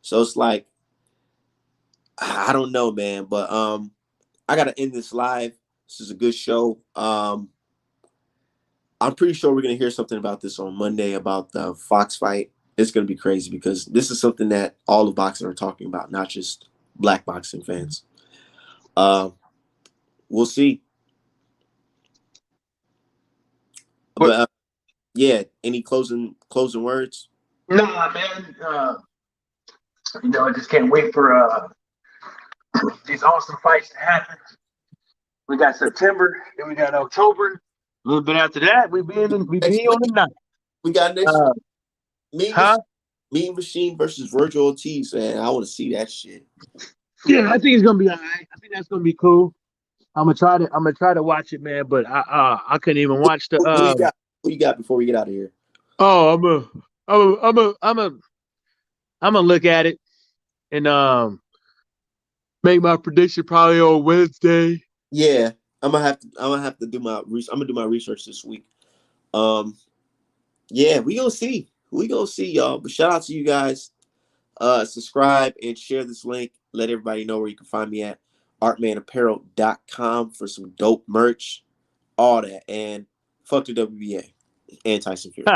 So it's like, I don't know, man, but I gotta end this live. This is a good show. I'm pretty sure we're gonna hear something about this on Monday about the Fox fight. It's gonna be crazy because this is something that all of boxing are talking about, not just black boxing fans. We'll see. But any closing words? Nah, man. I just can't wait for these awesome fights to happen. We got September, then we got October. A little bit after that, we be on the night. We got next Mean Machine versus Virgil Ortiz, man. I want to see that shit. Yeah, I think it's gonna be all right. I think that's gonna be cool. I'm gonna try to watch it, man. But I couldn't even watch the Who you got before we get out of here? Oh, I'm gonna look at it and make my prediction probably on Wednesday. Yeah, I'm gonna have to do my research. I'm gonna do my research this week. Yeah, we gonna see. We gonna see, y'all. But shout out to you guys. Subscribe and share this link. Let everybody know where you can find me at artmanapparel.com for some dope merch, all that, and fuck the WBA and Tyson Fury.